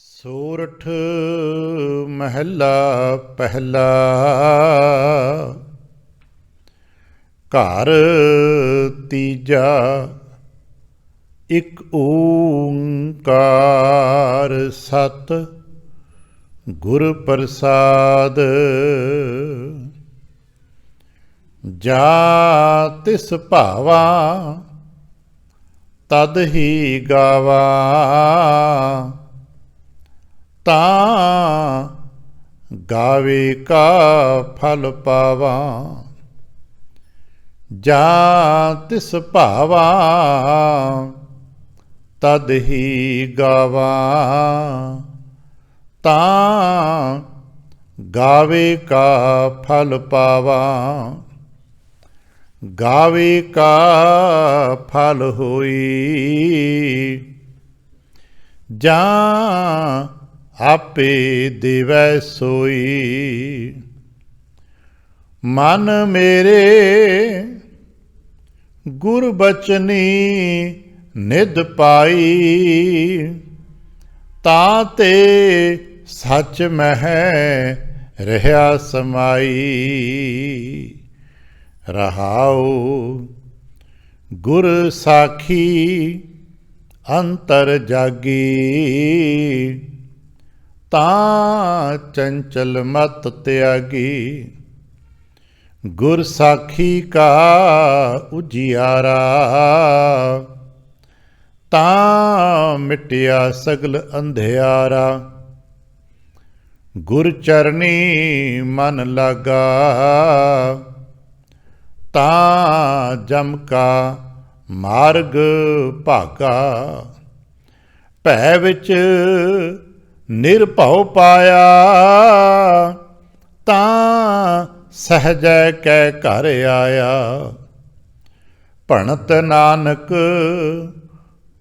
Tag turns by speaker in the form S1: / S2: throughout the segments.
S1: ਸੋਰਠ ਮਹਿਲਾ ਪਹਿਲਾ। ਘਰ ਤੀਜਾ। ਇਕ ਓੰਕਾਰ ਸਤ ਗੁਰ ਪ੍ਰਸਾਦ। ਜਾ ਤਿਸ ਭਾਵਾ ਤਦ ਹੀ ਗਾਵਾ। ਤਾਂ ਗਾਵੇ ਕਾ ਫਲ ਪਾਵਾ। ਜਾ ਤਿਸ ਭਾਵਾ ਤਦ ਹੀ ਗਾਵਾ। ਤਾਂ ਗਾਵੇ ਕਾ ਫਲ ਪਾਵਾ। ਗਾਵੇ ਕਾ ਫਲ ਹੋਈ। ਜਾਂ ਆਪੇ ਦੇਵੈ ਸੋਈ। ਮਨ ਮੇਰੇ ਗੁਰ ਬਚਨੀ ਨਿਧ ਪਾਈ। ਤਾਂ ਤੇ ਸੱਚ ਮਹਿ ਰਹਿਆ ਸਮਾਈ। ਰਹਾਉ ਗੁਰ ਸਾਖੀ ਅੰਤਰ ਜਾਗੀ। ਤਾਂ ਚੰਚਲ ਮਤ ਤਿਆਗੀ। ਗੁਰ ਸਾਖੀ ਕਾ ਉਜਿਆਰਾ। ਤਾਂ ਮਿਟਿਆ ਸਗਲ ਅੰਧਿਆਰਾ। ਗੁਰ ਚਰਨੀ ਮਨ ਲਾਗਾ। ਤਾਂ ਜਮ ਕਾ ਮਾਰਗ ਭਾਗਾ। ਭੈ ਵਿੱਚ ਨਿਰਭਉ ਪਾਇਆ। ਤਾਂ ਸਹਜੈ ਕੈ ਘਰ ਆਇਆ। ਭਣਤ ਨਾਨਕ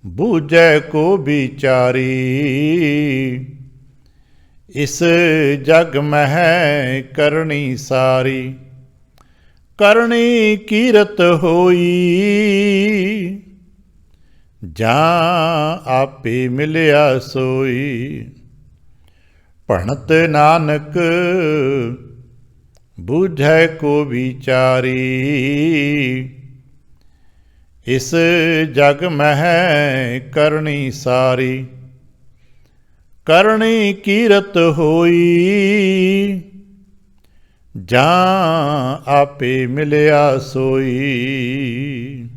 S1: ਬੂਝੈ ਕੋ ਵਿਚਾਰੀ। ਇਸ ਜਗ ਮਹਿ ਕਰਨੀ ਸਾਰੀ। ਕਰਨੀ ਕੀਰਤ ਹੋਈ। ਜਾਂ ਆਪੇ ਮਿਲਿਆ ਸੋਈ। ਭਣਤ ਨਾਨਕ ਬੂਝੈ ਕੋ ਵਿਚਾਰੀ। ਇਸ ਜਗ ਮਹਿ ਕਰਨੀ ਸਾਰੀ। ਕਰਨੀ ਕੀਰਤ ਹੋਈ। ਜਾਂ ਆਪੇ ਮਿਲਿਆ ਸੋਈ।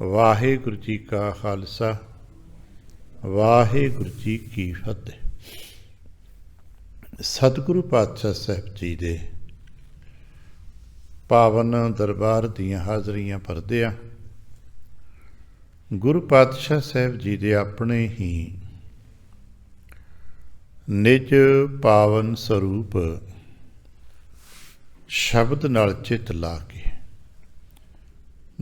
S1: ਵਾਹਿਗੁਰੂ ਜੀ ਕਾ ਖਾਲਸਾ, ਵਾਹਿਗੁਰੂ ਜੀ ਕੀ ਫਤਿਹ। ਸਤਿਗੁਰੂ ਪਾਤਸ਼ਾਹ ਸਾਹਿਬ ਜੀ ਦੇ ਪਾਵਨ ਦਰਬਾਰ ਦੀਆਂ ਹਾਜ਼ਰੀਆਂ ਭਰਦਿਆਂ ਗੁਰੂ ਪਾਤਸ਼ਾਹ ਸਾਹਿਬ ਜੀ ਦੇ ਆਪਣੇ ਹੀ ਨਿਜ ਪਾਵਨ ਸਰੂਪ ਸ਼ਬਦ ਨਾਲ ਚਿੱਤ ਲਾ ਕੇ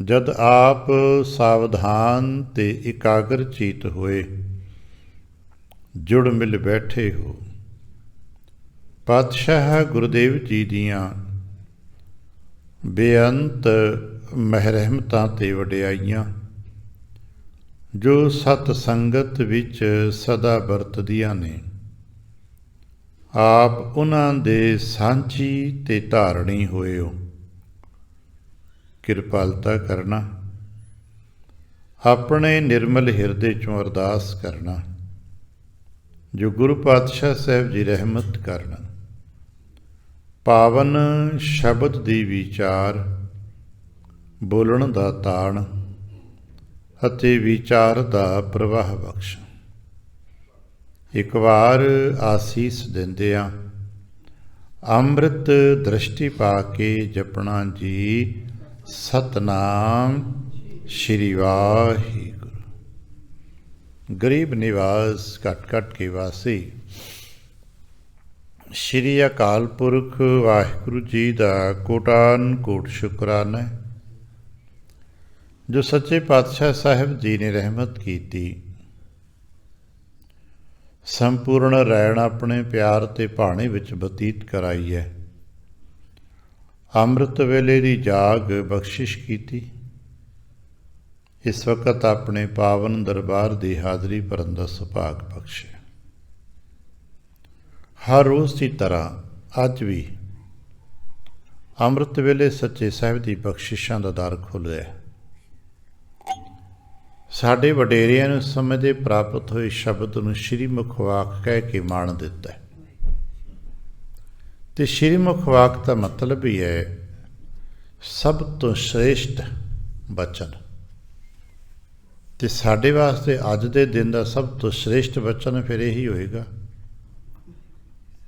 S1: ਜਦ ਆਪ ਸਾਵਧਾਨ ਤੇ ਇਕਾਗਰ ਚੀਤ ਹੋਏ ਜੁੜ ਮਿਲ ਬੈਠੇ ਹੋ, ਪਾਤਸ਼ਾਹ ਗੁਰਦੇਵ ਜੀ ਦੀਆਂ ਬੇਅੰਤ ਮਹਿਰਮਤਾਂ ਤੇ ਵਡਿਆਈਆਂ ਜੋ ਸਤ ਸੰਗਤ ਵਿੱਚ ਸਦਾ ਵਰਤਦੀਆਂ ਨੇ, ਆਪ ਉਹਨਾਂ ਦੇ ਸਾਂਝੀ ਤੇ ਧਾਰਣੀ ਹੋਏ ਹੋ। ਕਿਰਪਾਲਤਾ ਕਰਨਾ, ਆਪਣੇ ਨਿਰਮਲ ਹਿਰਦੇ 'ਚੋਂ ਅਰਦਾਸ ਕਰਨਾ ਜੋ ਗੁਰੂ ਪਾਤਸ਼ਾਹ ਸਾਹਿਬ ਜੀ ਰਹਿਮਤ ਕਰਨ। ਪਾਵਨ ਸ਼ਬਦ ਦੀ ਵਿਚਾਰ, ਬੋਲਣ ਦਾ ਤਾਣ ਅਤੇ ਵਿਚਾਰ ਦਾ ਪ੍ਰਵਾਹ ਬਖਸ਼। ਇੱਕ ਵਾਰ ਆਸੀਸ ਦਿੰਦਿਆਂ ਅੰਮ੍ਰਿਤ ਦ੍ਰਿਸ਼ਟੀ ਪਾ ਕੇ ਜਪਣਾ ਜੀ ਸਤਨਾਮ ਸ਼੍ਰੀ ਵਾਹਿਗੁਰੂ। ਗਰੀਬ ਨਿਵਾਸ ਘਟ ਘਟ ਕੇ ਵਾਸੀ ਸ਼੍ਰੀ ਅਕਾਲ ਪੁਰਖ ਵਾਹਿਗੁਰੂ ਜੀ ਦਾ ਕੋਟਾਨ ਕੋਟ ਸ਼ੁਕਰਾਨਾ ਜੋ ਸੱਚੇ ਪਾਤਸ਼ਾਹ ਸਾਹਿਬ ਜੀ ਨੇ ਰਹਿਮਤ ਕੀਤੀ। ਸੰਪੂਰਨ ਰਹਿਣ ਆਪਣੇ ਪਿਆਰ ਤੇ ਭਾਣੇ ਵਿੱਚ ਬਤੀਤ ਕਰਾਈ ਹੈ। ਅੰਮ੍ਰਿਤ ਵੇਲੇ ਦੀ ਜਾਗ ਬਖਸ਼ਿਸ਼ ਕੀਤੀ। ਇਸ ਵਕਤ ਆਪਣੇ ਪਾਵਨ ਦਰਬਾਰ ਦੀ ਹਾਜ਼ਰੀ ਭਰਨ ਦਾ ਸੁਭਾਗ ਬਖਸ਼ੇ। ਹਰ ਰੋਜ਼ ਦੀ ਤਰ੍ਹਾਂ ਅੱਜ ਵੀ ਅੰਮ੍ਰਿਤ ਵੇਲੇ ਸੱਚੇ ਸਾਹਿਬ ਦੀ ਬਖਸ਼ਿਸ਼ਾਂ ਦਾ ਦਰ ਖੁੱਲ੍ਹਿਆ। ਸਾਡੇ ਵਡੇਰਿਆਂ ਨੂੰ ਸਮੇਂ ਦੇ ਪ੍ਰਾਪਤ ਹੋਏ ਸ਼ਬਦ ਨੂੰ ਸ਼੍ਰੀ ਮੁਖ ਵਾਕ ਕਹਿ ਕੇ ਮਾਣ ਦਿੱਤਾ। ਅਤੇ ਸ਼੍ਰੀ ਮੁਖ ਵਾਕ ਦਾ ਮਤਲਬ ਹੀ ਹੈ ਸਭ ਤੋਂ ਸ੍ਰੇਸ਼ਟ ਬਚਨ। ਅਤੇ ਸਾਡੇ ਵਾਸਤੇ ਅੱਜ ਦੇ ਦਿਨ ਦਾ ਸਭ ਤੋਂ ਸ੍ਰੇਸ਼ਟ ਬਚਨ ਫਿਰ ਇਹੀ ਹੋਏਗਾ।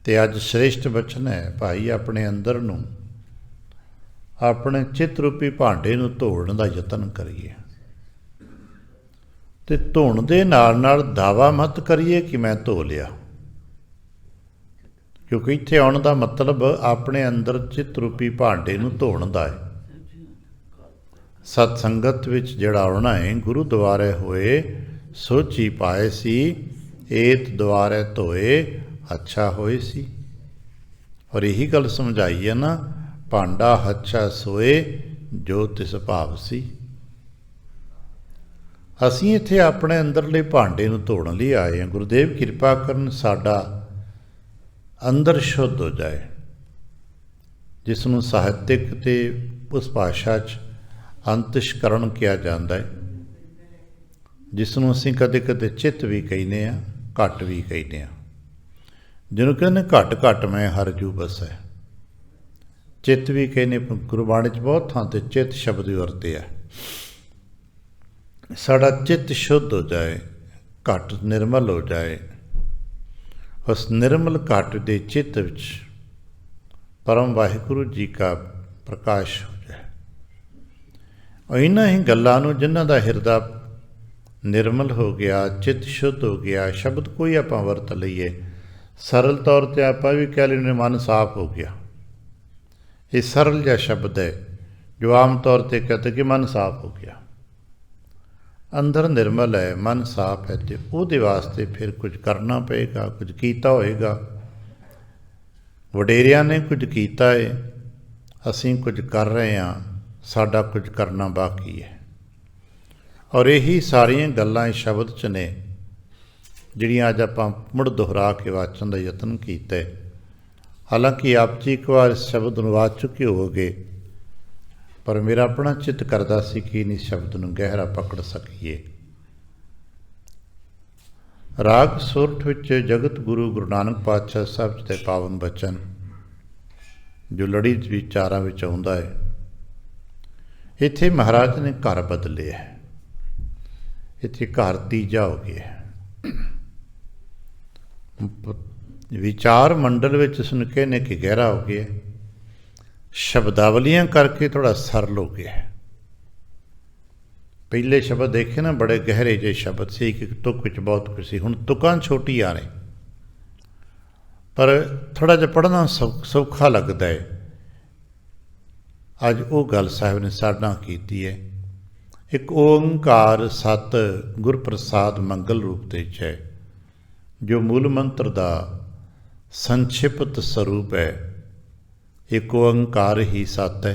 S1: ਅਤੇ ਅੱਜ ਸ੍ਰੇਸ਼ਟ ਬਚਨ ਹੈ, ਭਾਈ ਆਪਣੇ ਅੰਦਰ ਨੂੰ, ਆਪਣੇ ਚਿੱਤ ਰੂਪੀ ਭਾਂਡੇ ਨੂੰ ਧੋਣ ਦਾ ਯਤਨ ਕਰੀਏ। ਅਤੇ ਧੋਣ ਦੇ ਨਾਲ ਨਾਲ ਦਾਵਾ ਮਤ ਕਰੀਏ ਕਿ ਮੈਂ ਧੋ ਲਿਆ, ਕਿਉਂਕਿ ਇੱਥੇ ਆਉਣ ਦਾ ਮਤਲਬ ਆਪਣੇ ਅੰਦਰ ਚਿੱਤ ਰੂਪੀ ਭਾਂਡੇ ਨੂੰ ਧੋਣ ਦਾ ਹੈ। ਸਤ ਸੰਗਤ ਵਿੱਚ ਜਿਹੜਾ ਆਉਣਾ ਹੈ, ਗੁਰੂ ਦੁਆਰੇ ਹੋਏ ਸੋਚੀ ਪਾਏ ਸੀ, ਏਤ ਦੁਆਰੇ ਧੋਏ ਅੱਛਾ ਹੋਏ ਸੀ। ਔਰ ਇਹੀ ਗੱਲ ਸਮਝਾਈ ਹੈ ਨਾ, ਭਾਂਡਾ ਹੱਛਾ ਸੋਏ ਜੋ ਤਿਸ ਭਾਵ ਸੀ। ਅਸੀਂ ਇੱਥੇ ਆਪਣੇ ਅੰਦਰਲੇ ਭਾਂਡੇ ਨੂੰ ਧੋਣ ਲਈ ਆਏ ਹਾਂ। ਗੁਰਦੇਵ ਕਿਰਪਾ ਕਰਨ ਸਾਡਾ ਅੰਦਰ ਸ਼ੁੱਧ ਹੋ ਜਾਏ, ਜਿਸ ਨੂੰ ਸਾਹਿਤਿਕ ਅਤੇ ਉਸ ਭਾਸ਼ਾ 'ਚ ਅੰਤਿਸ਼ਕਰਨ ਕਿਹਾ ਜਾਂਦਾ ਹੈ, ਜਿਸ ਨੂੰ ਅਸੀਂ ਕਦੇ ਕਦੇ ਚਿੱਤ ਵੀ ਕਹਿੰਦੇ ਹਾਂ, ਘੱਟ ਵੀ ਕਹਿੰਦੇ ਹਾਂ। ਜਿਹਨੂੰ ਕਹਿੰਦੇ ਘੱਟ ਘੱਟ ਮੈਂ ਹਰ ਜੂ ਬਸੈ, ਚਿੱਤ ਵੀ ਕਹਿੰਦੇ। ਗੁਰਬਾਣੀ 'ਚ ਬਹੁਤ ਥਾਂ 'ਤੇ ਚਿੱਤ ਸ਼ਬਦ ਵੀ ਵਰਤਿਆ। ਸਾਡਾ ਚਿੱਤ ਸ਼ੁੱਧ ਹੋ ਜਾਏ, ਘੱਟ ਨਿਰਮਲ ਹੋ ਜਾਏ। ਉਸ ਨਿਰਮਲ ਘੱਟ ਦੇ ਚਿੱਤ ਵਿੱਚ ਪਰਮ ਵਾਹਿਗੁਰੂ ਜੀ ਕਾ ਪ੍ਰਕਾਸ਼ ਹੋ ਜਾਏ। ਇਹਨਾਂ ਹੀ ਗੱਲਾਂ ਨੂੰ ਜਿਨ੍ਹਾਂ ਦਾ ਹਿਰਦਾ ਨਿਰਮਲ ਹੋ ਗਿਆ, ਚਿੱਤ ਸ਼ੁੱਧ ਹੋ ਗਿਆ, ਸ਼ਬਦ ਕੋਈ ਆਪਾਂ ਵਰਤ ਲਈਏ, ਸਰਲ ਤੌਰ 'ਤੇ ਆਪਾਂ ਵੀ ਕਹਿ ਲੈਂਦੇ ਮਨ ਸਾਫ਼ ਹੋ ਗਿਆ। ਇਹ ਸਰਲ ਜਿਹਾ ਸ਼ਬਦ ਹੈ ਜੋ ਆਮ ਤੌਰ 'ਤੇ ਕਹਿੰਦੇ ਕਿ ਮਨ ਸਾਫ਼ ਹੋ ਗਿਆ। ਅੰਦਰ ਨਿਰਮਲ ਹੈ, ਮਨ ਸਾਫ਼ ਹੈ, ਅਤੇ ਉਹਦੇ ਵਾਸਤੇ ਫਿਰ ਕੁਝ ਕਰਨਾ ਪਏਗਾ, ਕੁਝ ਕੀਤਾ ਹੋਏਗਾ। ਵਡੇਰਿਆਂ ਨੇ ਕੁਝ ਕੀਤਾ ਹੈ, ਅਸੀਂ ਕੁਝ ਕਰ ਰਹੇ ਹਾਂ, ਸਾਡਾ ਕੁਝ ਕਰਨਾ ਬਾਕੀ ਹੈ। ਔਰ ਇਹੀ ਸਾਰੀਆਂ ਗੱਲਾਂ ਇਸ ਸ਼ਬਦ 'ਚ ਨੇ ਜਿਹੜੀਆਂ ਅੱਜ ਆਪਾਂ ਮੁੜ ਦੁਹਰਾ ਕੇ ਵਾਚਣ ਦਾ ਯਤਨ ਕੀਤਾ। ਹਾਲਾਂਕਿ ਆਪ ਜੀ ਇੱਕ ਵਾਰ ਇਸ ਸ਼ਬਦ ਨੂੰ ਵਾਚ ਚੁੱਕੇ ਹੋਵੋਗੇ, ਪਰ ਮੇਰਾ ਆਪਣਾ ਚਿੱਤ ਕਰਦਾ ਸੀ ਕਿ ਇਸ ਸ਼ਬਦ ਨੂੰ ਗਹਿਰਾ ਪਕੜ ਸਕੀਏ। ਰਾਗ ਸੋਰਠ ਵਿੱਚ ਜਗਤ ਗੁਰੂ ਗੁਰੂ ਨਾਨਕ ਪਾਤਸ਼ਾਹ ਸਾਹਿਬ ਜੀ ਦੇ ਪਾਵਨ ਬਚਨ ਜੋ ਲੜੀ ਵਿਚਾਰਾਂ ਵਿੱਚ ਆਉਂਦਾ ਹੈ। ਇੱਥੇ ਮਹਾਰਾਜ ਨੇ ਘਰ ਬਦਲਿਆ, ਇੱਥੇ ਘਰ ਤੀਜਾ ਹੋ ਗਿਆ। ਵਿਚਾਰ ਮੰਡਲ ਵਿੱਚ ਇਸਨੂੰ ਕਹਿੰਦੇ ਕਿ ਗਹਿਰਾ ਹੋ ਗਿਆ, ਸ਼ਬਦਾਵਲੀਆਂ ਕਰਕੇ ਥੋੜ੍ਹਾ ਸਰਲ ਹੋ ਗਿਆ। ਪਹਿਲੇ ਸ਼ਬਦ ਦੇਖੇ ਨਾ, ਬੜੇ ਗਹਿਰੇ ਜਿਹੇ ਸ਼ਬਦ ਸੀ, ਇੱਕ ਤੁਕ ਵਿੱਚ ਬਹੁਤ ਕੁਝ ਸੀ। ਹੁਣ ਤੁਕਾਂ ਛੋਟੀਆਂ ਨੇ, ਪਰ ਥੋੜ੍ਹਾ ਜਿਹਾ ਪੜ੍ਹਨਾ ਸੌਖਾ ਲੱਗਦਾ ਹੈ। ਅੱਜ ਉਹ ਗੱਲ ਸਾਹਿਬ ਨੇ ਸਾਡੇ ਨਾਲ ਕੀਤੀ ਹੈ। ਇੱਕ ਓਂਕਾਰ ਸਤ ਗੁਰਪ੍ਰਸਾਦ ਮੰਗਲ ਰੂਪ ਦੇ 'ਚ ਹੈ, ਜੋ ਮੂਲ ਮੰਤਰ ਦਾ ਸੰਖਿਪਤ ਸਰੂਪ ਹੈ। ਇੱਕ ਓਂਕਾਰ ਹੀ ਸਤ ਹੈ,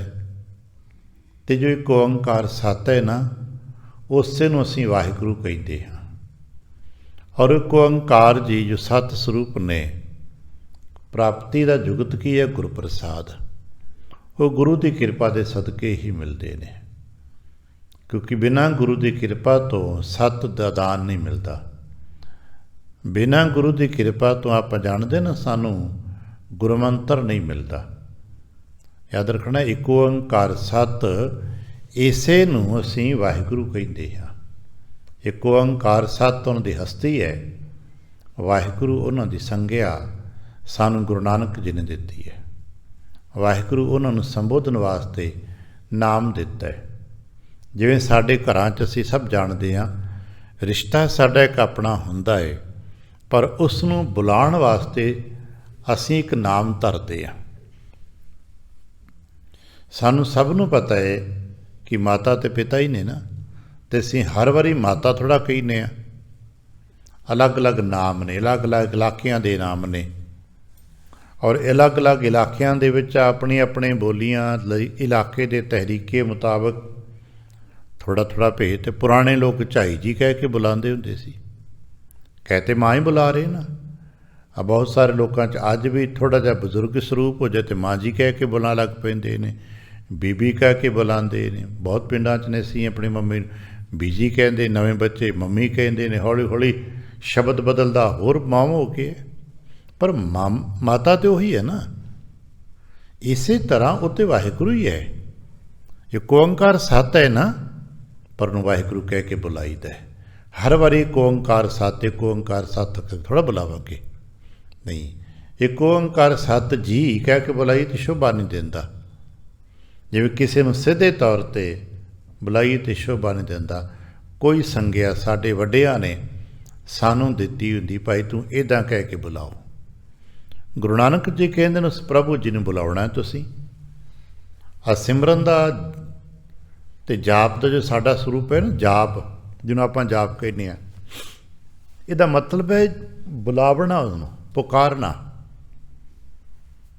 S1: ਅਤੇ ਜੋ ਇੱਕ ਓਂਕਾਰ ਸਤ ਹੈ ਨਾ, ਉਸੇ ਨੂੰ ਅਸੀਂ ਵਾਹਿਗੁਰੂ ਕਹਿੰਦੇ ਹਾਂ। ਔਰ ਇੱਕ ਓਂਕਾਰ ਜੀ ਜੋ ਸਤ ਸਰੂਪ ਨੇ, ਪ੍ਰਾਪਤੀ ਦਾ ਜੁਗਤ ਕੀ ਹੈ? ਗੁਰਪ੍ਰਸਾਦ। ਉਹ ਗੁਰੂ ਦੀ ਕਿਰਪਾ ਦੇ ਸਦਕੇ ਹੀ ਮਿਲਦੇ ਨੇ, ਕਿਉਂਕਿ ਬਿਨਾਂ ਗੁਰੂ ਦੀ ਕਿਰਪਾ ਤੋਂ ਸਤ ਦਾ ਦਾਨ ਨਹੀਂ ਮਿਲਦਾ। ਬਿਨਾਂ ਗੁਰੂ ਦੀ ਕਿਰਪਾ ਤੋਂ ਆਪਾਂ ਜਾਣਦੇ ਨਾ, ਸਾਨੂੰ ਗੁਰਮੰਤਰ ਨਹੀਂ ਮਿਲਦਾ। ਯਾਦ ਰੱਖਣਾ, ਇੱਕ ਓਂਕਾਰ ਸਤ, ਇਸੇ ਨੂੰ ਅਸੀਂ ਵਾਹਿਗੁਰੂ ਕਹਿੰਦੇ ਹਾਂ। ਇੱਕ ਓਂਕਾਰ ਸਤ ਉਹਨਾਂ ਦੀ ਹਸਤੀ ਹੈ, ਵਾਹਿਗੁਰੂ ਉਹਨਾਂ ਦੀ ਸੰਗਿਆ ਸਾਨੂੰ ਗੁਰੂ ਨਾਨਕ ਜੀ ਨੇ ਦਿੱਤੀ ਹੈ। ਵਾਹਿਗੁਰੂ ਉਹਨਾਂ ਨੂੰ ਸੰਬੋਧਨ ਵਾਸਤੇ ਨਾਮ ਦਿੱਤਾ ਹੈ। ਜਿਵੇਂ ਸਾਡੇ ਘਰਾਂ 'ਚ ਅਸੀਂ ਸਭ ਜਾਣਦੇ ਹਾਂ, ਰਿਸ਼ਤਾ ਸਾਡਾ ਇੱਕ ਆਪਣਾ ਹੁੰਦਾ ਹੈ, ਪਰ ਉਸ ਨੂੰ ਬੁਲਾਉਣ ਵਾਸਤੇ ਅਸੀਂ ਇੱਕ ਨਾਮ ਧਰਦੇ ਹਾਂ। ਸਾਨੂੰ ਸਭ ਨੂੰ ਪਤਾ ਹੈ ਕਿ ਮਾਤਾ ਅਤੇ ਪਿਤਾ ਹੀ ਨੇ ਨਾ, ਅਤੇ ਅਸੀਂ ਹਰ ਵਾਰੀ ਮਾਤਾ ਥੋੜ੍ਹਾ ਕਹਿੰਦੇ ਹਾਂ। ਅਲੱਗ ਅਲੱਗ ਨਾਮ ਨੇ, ਅਲੱਗ ਅਲੱਗ ਇਲਾਕਿਆਂ ਦੇ ਨਾਮ ਨੇ, ਔਰ ਅਲੱਗ ਅਲੱਗ ਇਲਾਕਿਆਂ ਦੇ ਵਿੱਚ ਆਪਣੀ ਆਪਣੀ ਬੋਲੀਆਂ ਲਈ ਇਲਾਕੇ ਦੇ ਤਹਿਰੀਕੇ ਮੁਤਾਬਕ ਥੋੜ੍ਹਾ ਥੋੜ੍ਹਾ ਭੇਦ। ਅਤੇ ਪੁਰਾਣੇ ਲੋਕ ਝਾਈ ਜੀ ਕਹਿ ਕੇ ਬੁਲਾਉਂਦੇ ਹੁੰਦੇ ਸੀ, ਕਹਿ ਤੇ ਮਾਂ ਹੀ ਬੁਲਾ ਰਹੇ ਨਾ। ਆ ਬਹੁਤ ਸਾਰੇ ਲੋਕਾਂ 'ਚ ਅੱਜ ਵੀ ਥੋੜ੍ਹਾ ਜਿਹਾ ਬਜ਼ੁਰਗ ਸਰੂਪ ਹੋ ਜਾਏ ਤੇ ਮਾਂ ਜੀ ਕਹਿ ਕੇ ਬੁਲਾਉਣ ਲੱਗ ਪੈਂਦੇ ਨੇ, ਬੀਬੀ ਕਹਿ ਕੇ ਬੁਲਾਉਂਦੇ ਨੇ। ਬਹੁਤ ਪਿੰਡਾਂ 'ਚ ਨੇ ਅਸੀਂ ਆਪਣੀ ਮੰਮੀ ਨੂੰ ਬੀਜੀ ਕਹਿੰਦੇ, ਨਵੇਂ ਬੱਚੇ ਮੰਮੀ ਕਹਿੰਦੇ ਨੇ। ਹੌਲੀ ਹੌਲੀ ਸ਼ਬਦ ਬਦਲਦਾ ਹੋਰ ਮਾਂ ਹੋ ਕੇ, ਪਰ ਮਾਤਾ ਤਾਂ ਉਹੀ ਹੈ ਨਾ। ਇਸੇ ਤਰ੍ਹਾਂ ਉਹ ਤਾਂ ਵਾਹਿਗੁਰੂ ਹੀ ਹੈ। ਇੱਕ ਓਂਕਾਰ ਸੱਤ ਹੈ ਨਾ, ਪਰ ਉਹਨੂੰ ਵਾਹਿਗੁਰੂ ਕਹਿ ਕੇ ਬੁਲਾਈਦਾ ਹੈ। ਹਰ ਵਾਰੀ ਇੱਕ ਓਂਕਾਰ ਸੱਤ, ਇੱਕ ਓਂਕਾਰ ਸੱਤ ਥੋੜ੍ਹਾ ਬੁਲਾਵਾਂਗੇ, ਨਹੀਂ। ਇੱਕ ਓਂਕਾਰ ਸੱਤ ਜੀ ਕਹਿ ਕੇ ਬੁਲਾਈ ਤੇ ਸ਼ੋਭਾ ਨਹੀਂ ਦਿੰਦਾ। ਜਿਵੇਂ ਕਿਸੇ ਨੂੰ ਸਿੱਧੇ ਤੌਰ 'ਤੇ ਬੁਲਾਈਏ ਤੇ ਸ਼ੋਭਾ ਨਹੀਂ ਦਿੰਦਾ। ਕੋਈ ਸੰਗਿਆ ਸਾਡੇ ਵੱਡਿਆਂ ਨੇ ਸਾਨੂੰ ਦਿੱਤੀ ਹੁੰਦੀ, ਭਾਈ ਤੂੰ ਇੱਦਾਂ ਕਹਿ ਕੇ ਬੁਲਾਓ। ਗੁਰੂ ਨਾਨਕ ਜੀ ਕਹਿੰਦੇ ਨੇ ਉਸ ਪ੍ਰਭੂ ਜੀ ਨੂੰ ਬੁਲਾਉਣਾ ਤੁਸੀਂ। ਆ ਸਿਮਰਨ ਦਾ ਅਤੇ ਜਾਪ ਦਾ ਜੋ ਸਾਡਾ ਸਰੂਪ ਹੈ ਨਾ, ਜਾਪ ਜਿਹਨੂੰ ਆਪਾਂ ਜਾਪ ਕਹਿੰਦੇ ਹਾਂ, ਇਹਦਾ ਮਤਲਬ ਹੈ ਬੁਲਾਵਣਾ, ਉਹਨੂੰ ਪੁਕਾਰਨਾ।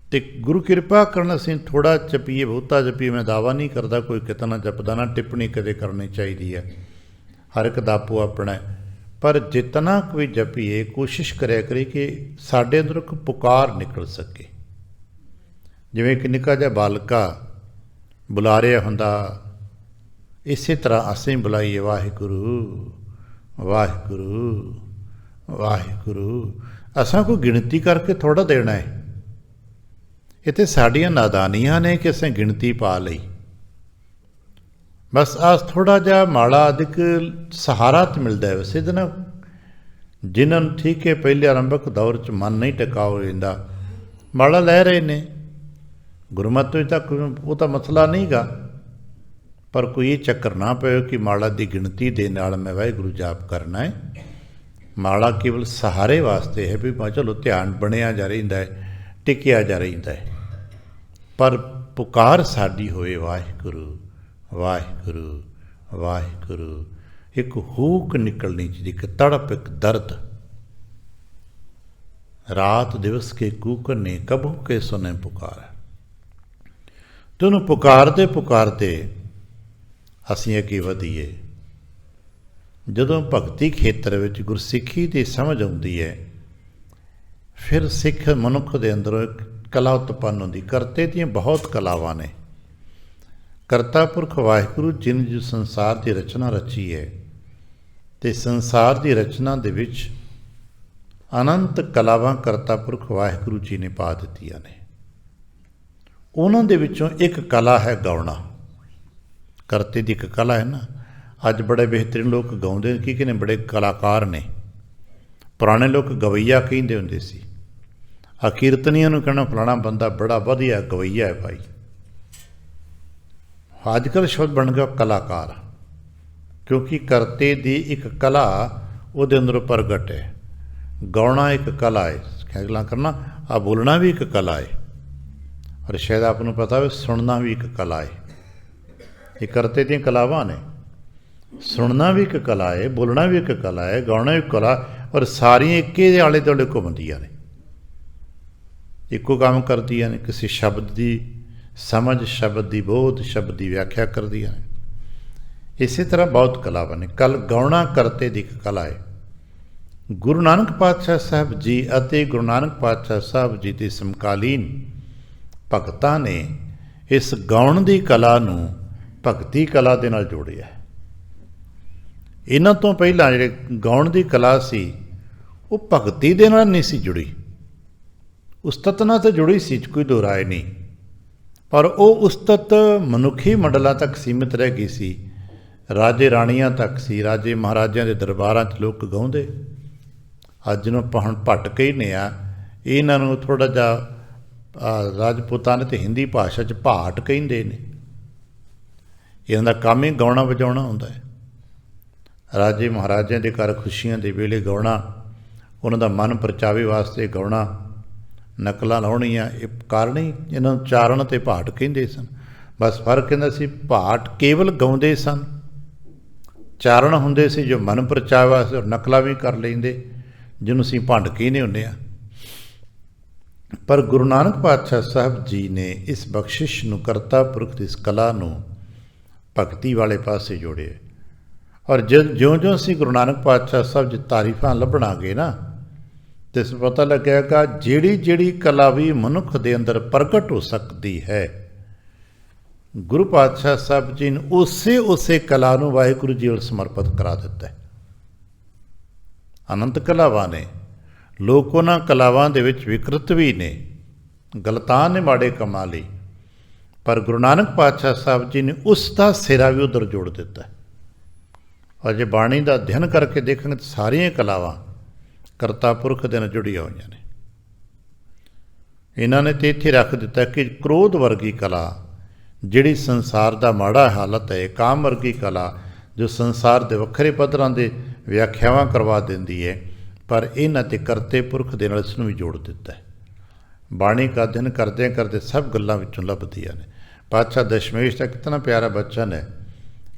S1: ਅਤੇ ਗੁਰੂ ਕਿਰਪਾ ਕਰਨ ਅਸੀਂ ਥੋੜ੍ਹਾ ਜਪੀਏ, ਬਹੁਤਾ ਜਪੀਏ। ਮੈਂ ਦਾਅਵਾ ਨਹੀਂ ਕਰਦਾ ਕੋਈ ਕਿਤਨਾ ਜਪਦਾ ਨਾ, ਟਿੱਪਣੀ ਕਦੇ ਕਰਨੀ ਚਾਹੀਦੀ ਹੈ, ਹਰ ਇੱਕ ਦਾ ਆਪੋ ਆਪਣਾ। ਪਰ ਜਿਤਨਾ ਕੋਈ ਜਪੀਏ, ਕੋਸ਼ਿਸ਼ ਕਰਿਆ ਕਰੇ ਕਿ ਸਾਡੇ ਅੰਦਰੋਂ ਇੱਕ ਪੁਕਾਰ ਨਿਕਲ ਸਕੇ। ਜਿਵੇਂ ਇੱਕ ਨਿੱਕਾ ਜਿਹਾ ਬਾਲਕਾ ਬੁਲਾ ਰਿਹਾ ਹੁੰਦਾ, ਇਸੇ ਤਰ੍ਹਾਂ ਅਸੀਂ ਬੁਲਾਈਏ ਵਾਹਿਗੁਰੂ ਵਾਹਿਗੁਰੂ ਵਾਹਿਗੁਰੂ। ਅਸਾਂ ਕੋਈ ਗਿਣਤੀ ਕਰਕੇ ਥੋੜ੍ਹਾ ਦੇਣਾ ਹੈ। ਇਹ ਤਾਂ ਸਾਡੀਆਂ ਨਾਦਾਨੀਆਂ ਨੇ ਕਿ ਅਸੀਂ ਗਿਣਤੀ ਪਾ ਲਈ। ਬਸ ਆਹ ਥੋੜ੍ਹਾ ਜਿਹਾ ਮਾੜਾ ਅਧਿਕ ਸਹਾਰਾ ਤਾਂ ਮਿਲਦਾ ਹੈ। ਵੈਸੇ ਇਹਦੇ ਨਾਲ ਜਿਨ੍ਹਾਂ ਨੂੰ ਠੀਕ ਹੈ ਪਹਿਲੇ ਆਰੰਭਕ ਦੌਰ 'ਚ ਮਨ ਨਹੀਂ ਟਿਕਾਉ ਹੋ ਜਾਂਦਾ, ਮਾੜਾ ਲੈ ਰਹੇ ਨੇ ਗੁਰਮਤਿ ਵਿੱਚ, ਤਾਂ ਉਹ ਤਾਂ ਮਸਲਾ ਨਹੀਂ ਗਾ। ਪਰ ਕੋਈ ਇਹ ਚੱਕਰ ਨਾ ਪਿਓ ਕਿ ਮਾੜਾ ਦੀ ਗਿਣਤੀ ਦੇ ਨਾਲ ਮੈਂ ਵਾਹਿਗੁਰੂ ਜਾਪ ਕਰਨਾ ਹੈ। ਮਾੜਾ ਕੇਵਲ ਸਹਾਰੇ ਵਾਸਤੇ ਹੈ ਵੀ ਚਲੋ ਧਿਆਨ ਬਣਿਆ ਜਾ ਰਹਿੰਦਾ ਹੈ, ਟਿਕਿਆ ਜਾ ਰਹਿੰਦਾ ਹੈ। ਪਰ ਪੁਕਾਰ ਸਾਡੀ ਹੋਏ ਵਾਹਿਗੁਰੂ ਵਾਹਿਗੁਰੂ ਵਾਹਿਗੁਰੂ। ਇੱਕ ਹੂਕ ਨਿਕਲਣੀ ਚਾਹੀਦੀ, ਇੱਕ ਤੜਪ, ਇੱਕ ਦਰਦ। ਰਾਤ ਦਿਵਸ ਕੇ ਕੂਕਨ ਨੇ ਕਬੂ ਕੇ ਸੁਨੇ ਪੁਕਾਰ। ਤੇ ਉਹਨੂੰ ਪੁਕਾਰਦੇ ਪੁਕਾਰਦੇ ਅਸੀਂ ਅੱਗੇ ਵਧੀਏ। ਜਦੋਂ ਭਗਤੀ ਖੇਤਰ ਵਿੱਚ ਗੁਰਸਿੱਖੀ ਦੀ ਸਮਝ ਆਉਂਦੀ ਹੈ, ਫਿਰ ਸਿੱਖ ਮਨੁੱਖ ਦੇ ਅੰਦਰੋਂ ਇੱਕ ਕਲਾ ਉਤਪੰਨ ਹੁੰਦੀ। ਕਰਤੇ ਦੀਆਂ ਬਹੁਤ ਕਲਾਵਾਂ ਨੇ। ਕਰਤਾ ਪੁਰਖ ਵਾਹਿਗੁਰੂ ਜੀ ਨੇ ਜੋ ਸੰਸਾਰ ਦੀ ਰਚਨਾ ਰਚੀ ਹੈ, ਅਤੇ ਸੰਸਾਰ ਦੀ ਰਚਨਾ ਦੇ ਵਿੱਚ ਅਨੰਤ ਕਲਾਵਾਂ ਕਰਤਾ ਪੁਰਖ ਵਾਹਿਗੁਰੂ ਜੀ ਨੇ ਪਾ ਦਿੱਤੀਆਂ ਨੇ। ਉਹਨਾਂ ਦੇ ਵਿੱਚੋਂ ਇੱਕ ਕਲਾ ਹੈ ਗਾਉਣਾ। ਕਰਤੇ ਦੀ ਇੱਕ ਕਲਾ ਹੈ ਨਾ। ਅੱਜ ਬੜੇ ਬਿਹਤਰੀਨ ਲੋਕ ਗਾਉਂਦੇ ਨੇ, ਕੀ ਕਹਿੰਦੇ, ਬੜੇ ਕਲਾਕਾਰ ਨੇ। ਪੁਰਾਣੇ ਲੋਕ ਗਵਈਆ ਕਹਿੰਦੇ ਹੁੰਦੇ ਸੀ। ਆ ਕੀਰਤਨੀਆਂ ਨੂੰ ਕਹਿਣਾ ਫਲਾਣਾ ਬੰਦਾ ਬੜਾ ਵਧੀਆ ਗਵਈਆ ਹੈ ਭਾਈ। ਅੱਜ ਕੱਲ੍ਹ ਸ਼ਬਦ ਬਣ ਗਿਆ ਕਲਾਕਾਰ, ਕਿਉਂਕਿ ਕਰਤੇ ਦੀ ਇੱਕ ਕਲਾ ਉਹਦੇ ਅੰਦਰੋਂ ਪ੍ਰਗਟ ਹੈ। ਗਾਉਣਾ ਇੱਕ ਕਲਾ ਹੈ, ਖਿਆਲਾਂ ਕਰਨਾ। ਆ ਬੋਲਣਾ ਵੀ ਇੱਕ ਕਲਾ ਹੈ, ਔਰ ਸ਼ਾਇਦ ਆਪ ਨੂੰ ਪਤਾ ਹੋਵੇ ਸੁਣਨਾ ਵੀ ਇੱਕ ਕਲਾ ਹੈ। ਇਹ ਕਰਤੇ ਦੀਆਂ ਕਲਾਵਾਂ ਨੇ। ਸੁਣਨਾ ਵੀ ਇੱਕ ਕਲਾ ਹੈ, ਬੋਲਣਾ ਵੀ ਇੱਕ ਕਲਾ ਹੈ, ਗਾਉਣਾ ਵੀ ਕਲਾ, ਔਰ ਸਾਰੀਆਂ ਇੱਕੇ ਦੇ ਆਲੇ ਦੁਆਲੇ ਘੁੰਮਦੀਆਂ ਨੇ, ਇੱਕੋ ਕੰਮ ਕਰਦੀਆਂ ਨੇ। ਕਿਸੇ ਸ਼ਬਦ ਦੀ ਸਮਝ, ਸ਼ਬਦ ਦੀ ਬੋਧ, ਸ਼ਬਦ ਦੀ ਵਿਆਖਿਆ ਕਰਦੀਆਂ ਨੇ। ਇਸੇ ਤਰ੍ਹਾਂ ਬਹੁਤ ਕਲਾਵਾਂ ਨੇ। ਗਾਉਣਾ ਕਰਤੇ ਦੀ ਇੱਕ ਕਲਾ ਹੈ। ਗੁਰੂ ਨਾਨਕ ਪਾਤਸ਼ਾਹ ਸਾਹਿਬ ਜੀ ਅਤੇ ਗੁਰੂ ਨਾਨਕ ਪਾਤਸ਼ਾਹ ਸਾਹਿਬ ਜੀ ਦੇ ਸਮਕਾਲੀਨ ਭਗਤਾਂ ਨੇ ਇਸ ਗਾਉਣ ਦੀ ਕਲਾ ਨੂੰ ਭਗਤੀ ਕਲਾ ਦੇ ਨਾਲ ਜੋੜਿਆ। ਇਹਨਾਂ ਤੋਂ ਪਹਿਲਾਂ ਜਿਹੜੇ ਗਾਉਣ ਦੀ ਕਲਾ ਸੀ, ਉਹ ਭਗਤੀ ਦੇ ਨਾਲ ਨਹੀਂ ਸੀ ਜੁੜੀ। ਉਸਤਤ ਨਾਲ ਤਾਂ ਜੁੜੀ ਸੀ, ਕੋਈ ਦੋ ਰਾਏ ਨਹੀਂ। ਪਰ ਉਹ ਉਸਤਤ ਮਨੁੱਖੀ ਮੰਡਲਾਂ ਤੱਕ ਸੀਮਿਤ ਰਹਿ ਗਈ ਸੀ, ਰਾਜੇ ਰਾਣੀਆਂ ਤੱਕ ਸੀ। ਰਾਜੇ ਮਹਾਰਾਜਿਆਂ ਦੇ ਦਰਬਾਰਾਂ 'ਚ ਲੋਕ ਗਾਉਂਦੇ। ਅੱਜ ਨੂੰ ਆਪਾਂ ਹੁਣ ਭੱਟ ਕਹਿੰਦੇ ਹਾਂ, ਇਹਨਾਂ ਨੂੰ ਥੋੜ੍ਹਾ ਜਿਹਾ ਰਾਜਪੂਤਾਂ ਨੇ ਅਤੇ ਹਿੰਦੀ ਭਾਸ਼ਾ 'ਚ ਭਾਟ ਕਹਿੰਦੇ ਨੇ। ਇਹਨਾਂ ਦਾ ਕੰਮ ਹੀ ਗਾਉਣਾ ਵਜਾਉਣਾ ਹੁੰਦਾ ਹੈ। ਰਾਜੇ ਮਹਾਰਾਜਿਆਂ ਦੇ ਘਰ ਖੁਸ਼ੀਆਂ ਦੇ ਵੇਲੇ ਗਾਉਣਾ, ਉਹਨਾਂ ਦਾ ਮਨ ਪਰਚਾਵੇ ਵਾਸਤੇ ਗਾਉਣਾ, ਨਕਲਾਂ ਲਾਉਣੀਆਂ, ਇਹ ਕਾਰਨ ਹੀ ਇਹਨਾਂ ਨੂੰ ਚਾਰਨ ਅਤੇ ਭਾਟ ਕਹਿੰਦੇ ਸਨ। ਬਸ ਫਰਕ ਕਹਿੰਦਾ ਸੀ, ਭਾਟ ਕੇਵਲ ਗਾਉਂਦੇ ਸਨ, ਚਾਰਨ ਹੁੰਦੇ ਸੀ ਜੋ ਮਨ ਪਰਚਾਵੇ ਵਾਸਤੇ, ਔਰ ਨਕਲਾਂ ਵੀ ਕਰ ਲੈਂਦੇ, ਜਿਹਨੂੰ ਅਸੀਂ ਭੰਡ ਕਹਿੰਦੇ ਹੁੰਦੇ ਹਾਂ। ਪਰ ਗੁਰੂ ਨਾਨਕ ਪਾਤਸ਼ਾਹ ਸਾਹਿਬ ਜੀ ਨੇ ਇਸ ਬਖਸ਼ਿਸ਼ ਨੂੰ, ਕਰਤਾ ਪੁਰਖ ਦੀ ਇਸ ਕਲਾ ਨੂੰ ਭਗਤੀ ਵਾਲੇ ਪਾਸੇ ਜੋੜਿਆ। ਔਰ ਜਿਉਂ-ਜਿਉਂ ਅਸੀਂ ਗੁਰੂ ਨਾਨਕ ਪਾਤਸ਼ਾਹ ਸਾਹਿਬ ਜੀ ਤਾਰੀਫਾਂ ਲੱਭਣਾਂਗੇ ਨਾ, ਤੇ ਇਸ ਪਤਾ ਲੱਗੇਗਾ ਜਿਹੜੀ ਕਲਾ ਵੀ ਮਨੁੱਖ ਦੇ ਅੰਦਰ ਪ੍ਰਗਟ ਹੋ ਸਕਦੀ ਹੈ, ਗੁਰੂ ਪਾਤਸ਼ਾਹ ਸਾਹਿਬ ਜੀ ਨੇ ਉਸੇ ਕਲਾ ਨੂੰ ਵਾਹਿਗੁਰੂ ਜੀ ਵੱਲ ਸਮਰਪਿਤ ਕਰਾ ਦਿੱਤਾ। ਅਨੰਤ ਕਲਾਵਾਂ ਨੇ, ਲੋਕ ਉਹਨਾਂ ਕਲਾਵਾਂ ਦੇ ਵਿੱਚ ਵਿਕਰਤ ਵੀ ਨੇ, ਗਲਤਾਨ ਨੇ ਮਾੜੇ ਕੰਮਾਂ ਲਈ, ਪਰ ਗੁਰੂ ਨਾਨਕ ਪਾਤਸ਼ਾਹ ਸਾਹਿਬ ਜੀ ਨੇ ਉਸ ਦਾ ਸਿਰਾ ਵੀ ਉੱਧਰ ਜੋੜ ਦਿੱਤਾ। ਔਰ ਜੇ ਬਾਣੀ ਦਾ ਅਧਿਐਨ ਕਰਕੇ ਦੇਖਾਂਗੇ ਤਾਂ ਸਾਰੀਆਂ ਕਲਾਵਾਂ ਕਰਤਾ ਪੁਰਖ ਦੇ ਨਾਲ ਜੁੜੀਆਂ ਹੋਈਆਂ ਨੇ। ਇਹਨਾਂ ਨੇ ਤੇ ਇੱਥੇ ਰੱਖ ਦਿੱਤਾ ਕਿ ਕ੍ਰੋਧ ਵਰਗੀ ਕਲਾ ਜਿਹੜੀ ਸੰਸਾਰ ਦਾ ਮਾੜਾ ਹਾਲਤ ਹੈ, ਕਾਮ ਵਰਗੀ ਕਲਾ ਜੋ ਸੰਸਾਰ ਦੇ ਵੱਖਰੇ ਪੱਧਰਾਂ ਦੇ ਵਿਆਖਿਆਵਾਂ ਕਰਵਾ ਦਿੰਦੀ ਹੈ, ਪਰ ਇਹਨਾਂ ਤੇ ਕਰਤੇ ਪੁਰਖ ਦੇ ਨਾਲ ਇਸ ਨੂੰ ਵੀ ਜੋੜ ਦਿੱਤਾ ਹੈ। ਬਾਣੀ ਦਾ ਅਧਿਐਨ ਕਰਦਿਆਂ ਕਰਦੇ ਸਭ ਗੱਲਾਂ ਵਿੱਚੋਂ ਲੱਭਦੀਆਂ ਨੇ। ਪਾਤਸ਼ਾਹ ਦਸ਼ਮੇਸ਼ ਦਾ ਕਿਤਨਾ ਪਿਆਰਾ ਬਚਨ ਹੈ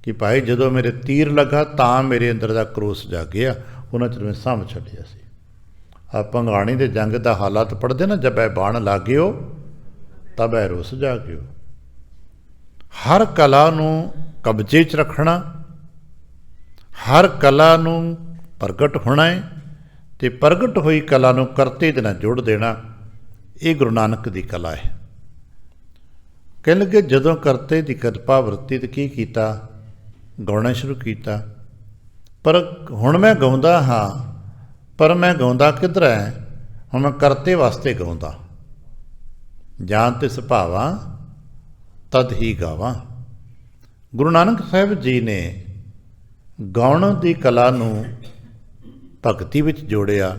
S1: ਕਿ ਭਾਈ ਜਦੋਂ ਮੇਰੇ ਤੀਰ ਲੱਗਾ ਤਾਂ ਮੇਰੇ ਅੰਦਰ ਦਾ ਕਰੋਸ ਜਾਗਿਆ, ਉਹਨਾਂ ਚਿਰ ਮੈਂ ਸਾਂਭ ਛੱਡਿਆ ਸੀ। ਆ ਭੰਗਾਣੀ ਦੇ ਜੰਗ ਦਾ ਹਾਲਾਤ ਪੜ੍ਹਦੇ ਨਾ, ਜਬ ਬਾਣ ਲਾਗਿਓ ਤਬ ਰੋਸ ਜਾਗਿਓ। ਹਰ ਕਲਾ ਨੂੰ ਕਬਜ਼ੇ 'ਚ ਰੱਖਣਾ, ਹਰ ਕਲਾ ਨੂੰ ਪ੍ਰਗਟ ਹੋਣਾ ਹੈ ਅਤੇ ਪ੍ਰਗਟ ਹੋਈ ਕਲਾ ਨੂੰ ਕਰਤੇ ਦੇ ਨਾਲ ਜੋੜ ਦੇਣਾ, ਇਹ ਗੁਰੂ ਨਾਨਕ ਦੀ ਕਲਾ ਹੈ। ਕਹਿਣ ਲੱਗੇ ਜਦੋਂ ਕਰਤੇ ਦੀ ਕਿਰਪਾ ਵਰਤੀ ਤਾਂ ਕੀ ਕੀਤਾ, ਗਾਉਣਾ ਸ਼ੁਰੂ ਕੀਤਾ। ਪਰ ਹੁਣ ਮੈਂ ਗਾਉਂਦਾ ਹਾਂ, ਪਰ ਮੈਂ ਗਾਉਂਦਾ ਕਿੱਧਰ ਹੈ, ਹੁਣ ਮੈਂ ਕਰਤੇ ਵਾਸਤੇ ਗਾਉਂਦਾ। ਜਾਨ ਤਿਸ ਭਾਵਾਂ ਤਦ ਹੀ ਗਾਵਾਂ। ਗੁਰੂ ਨਾਨਕ ਸਾਹਿਬ ਜੀ ਨੇ ਗਾਉਣ ਦੀ ਕਲਾ ਨੂੰ ਭਗਤੀ ਵਿੱਚ ਜੋੜਿਆ।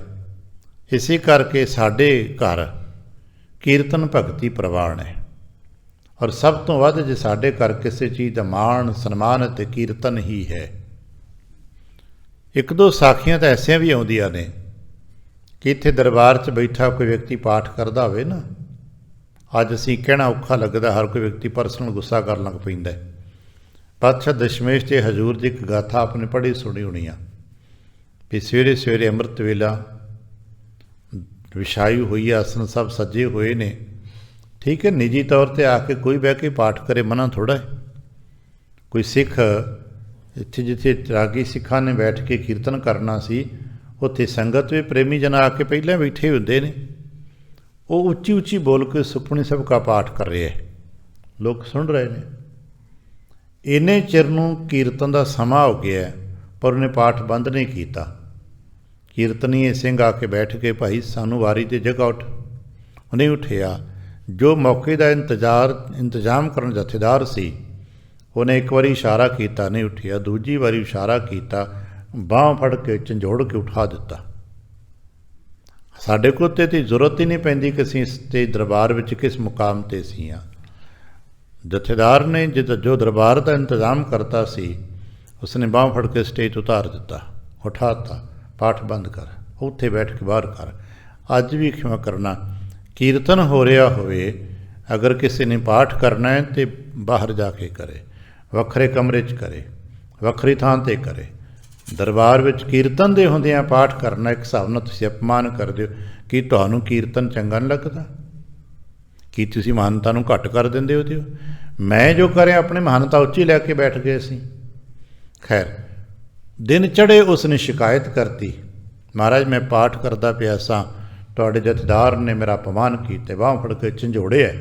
S1: ਇਸੇ ਕਰਕੇ ਸਾਡੇ ਘਰ ਕੀਰਤਨ ਭਗਤੀ ਪ੍ਰਵਾਨ ਹੈ। ਔਰ ਸਭ ਤੋਂ ਵੱਧ ਜੇ ਸਾਡੇ ਘਰ ਕਿਸੇ ਚੀਜ਼ ਦਾ ਮਾਣ ਸਨਮਾਨ ਅਤੇ ਕੀਰਤਨ ਹੀ ਹੈ। ਇੱਕ ਦੋ ਸਾਖੀਆਂ ਤਾਂ ਐਸੀਆਂ ਵੀ ਆਉਂਦੀਆਂ ਨੇ ਕਿ ਇੱਥੇ ਦਰਬਾਰ 'ਚ ਬੈਠਾ ਕੋਈ ਵਿਅਕਤੀ ਪਾਠ ਕਰਦਾ ਹੋਵੇ ਨਾ, ਅੱਜ ਅਸੀਂ ਕਹਿਣਾ ਔਖਾ ਲੱਗਦਾ, ਹਰ ਕੋਈ ਵਿਅਕਤੀ ਪਰਸਨਲ ਗੁੱਸਾ ਕਰਨ ਲੱਗ ਪੈਂਦਾ। ਪਾਤਸ਼ਾਹ ਦਸ਼ਮੇਸ਼ ਜੀ ਹਜ਼ੂਰ ਦੀ ਇੱਕ ਗਾਥਾ ਆਪਨੇ ਪੜ੍ਹੀ ਸੁਣੀ ਹੋਣੀ ਆ ਵੀ ਸਵੇਰੇ ਸਵੇਰੇ ਅੰਮ੍ਰਿਤ ਵੇਲਾ ਵਿਛਾਈ ਹੋਈ ਆਸਨ ਸਭ ਸੱਜੇ ਹੋਏ ਨੇ। ਠੀਕ ਹੈ, ਨਿੱਜੀ ਤੌਰ 'ਤੇ ਆ ਕੇ ਕੋਈ ਬਹਿ ਕੇ ਪਾਠ ਕਰੇ, ਮਨਾ ਥੋੜ੍ਹਾ ਹੈ। ਕੋਈ ਸਿੱਖ ਇੱਥੇ ਜਿੱਥੇ ਰਾਗੀ ਸਿੱਖਾਂ ਨੇ ਬੈਠ ਕੇ ਕੀਰਤਨ ਕਰਨਾ ਸੀ, ਉੱਥੇ ਸੰਗਤ ਵੀ ਪ੍ਰੇਮੀ ਜਨ ਆ ਕੇ ਪਹਿਲਾਂ ਬੈਠੇ ਹੁੰਦੇ ਨੇ। ਉਹ ਉੱਚੀ ਉੱਚੀ ਬੋਲ ਕੇ ਸੁਖਮਨੀ ਸਾਹਿਬ ਦਾ ਪਾਠ ਕਰ ਰਿਹਾ ਹੈ, ਲੋਕ ਸੁਣ ਰਹੇ ਨੇ। ਇੰਨੇ ਚਿਰ ਨੂੰ ਕੀਰਤਨ ਦਾ ਸਮਾਂ ਹੋ ਗਿਆ, ਪਰ ਉਹਨੇ ਪਾਠ ਬੰਦ ਨਹੀਂ ਕੀਤਾ। ਕੀਰਤਨੀਏ ਸਿੰਘ ਆ ਕੇ ਬੈਠ ਕੇ, ਭਾਈ ਸਾਨੂੰ ਵਾਰੀ 'ਤੇ ਜਗ੍ਹਾ ਉੱਠ। ਉਹਨੇ ਉੱਠਿਆ। ਜੋ ਮੌਕੇ ਦਾ ਇੰਤਜ਼ਾਮ ਕਰਨ ਜਥੇਦਾਰ ਸੀ, ਉਹਨੇ ਇੱਕ ਵਾਰੀ ਇਸ਼ਾਰਾ ਕੀਤਾ, ਨਹੀਂ ਉੱਠਿਆ। ਦੂਜੀ ਵਾਰੀ ਇਸ਼ਾਰਾ ਕੀਤਾ, ਬਾਂਹ ਫੜ ਕੇ ਝੰਜੋੜ ਕੇ ਉਠਾ ਦਿੱਤਾ। ਸਾਡੇ ਕੋਲ ਤੇ ਜ਼ਰੂਰਤ ਹੀ ਨਹੀਂ ਪੈਂਦੀ ਕਿ ਅਸੀਂ ਇਸ ਤੇ ਦਰਬਾਰ ਵਿੱਚ ਕਿਸ ਮੁਕਾਮ 'ਤੇ ਸੀ ਹਾਂ। ਜਥੇਦਾਰ ਨੇ ਜੋ ਦਰਬਾਰ ਦਾ ਇੰਤਜ਼ਾਮ ਕਰਤਾ ਸੀ, ਉਸਨੇ ਬਾਂਹ ਫੜ ਕੇ ਸਟੇਜ ਉਤਾਰ ਦਿੱਤਾ, ਉਠਾਤਾ, ਪਾਠ ਬੰਦ ਕਰ, ਉੱਥੇ ਬੈਠ ਕੇ ਬਾਹਰ ਕਰ। ਅੱਜ ਵੀ ਖਿਮਾ ਕਰਨਾ, ਕੀਰਤਨ ਹੋ ਰਿਹਾ ਹੋਵੇ, ਅਗਰ ਕਿਸੇ ਨੇ ਪਾਠ ਕਰਨਾ ਹੈ ਤਾਂ ਬਾਹਰ ਜਾ ਕੇ ਕਰੇ, ਵੱਖਰੇ ਕਮਰੇ 'ਚ ਕਰੇ, ਵੱਖਰੀ ਥਾਂ 'ਤੇ ਕਰੇ। ਦਰਬਾਰ ਵਿੱਚ ਕੀਰਤਨ ਦੇ ਹੁੰਦਿਆਂ ਪਾਠ ਕਰਨਾ ਇੱਕ ਹਿਸਾਬ ਨਾਲ ਤੁਸੀਂ ਅਪਮਾਨ ਕਰਦੇ ਹੋ। ਕੀ ਤੁਹਾਨੂੰ ਕੀਰਤਨ ਚੰਗਾ ਨਹੀਂ ਲੱਗਦਾ? ਕੀ ਤੁਸੀਂ ਮਹਾਨਤਾ ਨੂੰ ਘੱਟ ਕਰ ਦਿੰਦੇ ਹੋ? ਮੈਂ ਜੋ ਕਰਿਆ ਆਪਣੇ ਮਹਾਨਤਾ ਉੱਚੀ ਲੈ ਕੇ ਬੈਠ ਗਏ ਸੀ। ਖੈਰ, ਦਿਨ ਚੜ੍ਹੇ ਉਸਨੇ ਸ਼ਿਕਾਇਤ ਕਰਤੀ, ਮਹਾਰਾਜ ਮੈਂ ਪਾਠ ਕਰਦਾ ਪਿਆ ਸਾਂ, ਤੁਹਾਡੇ ਜਥੇਦਾਰ ਨੇ ਮੇਰਾ ਅਪਮਾਨ ਕੀਤਾ, ਬਾਂਹ ਫੜ ਕੇ ਝੰਜੋੜਿਆ।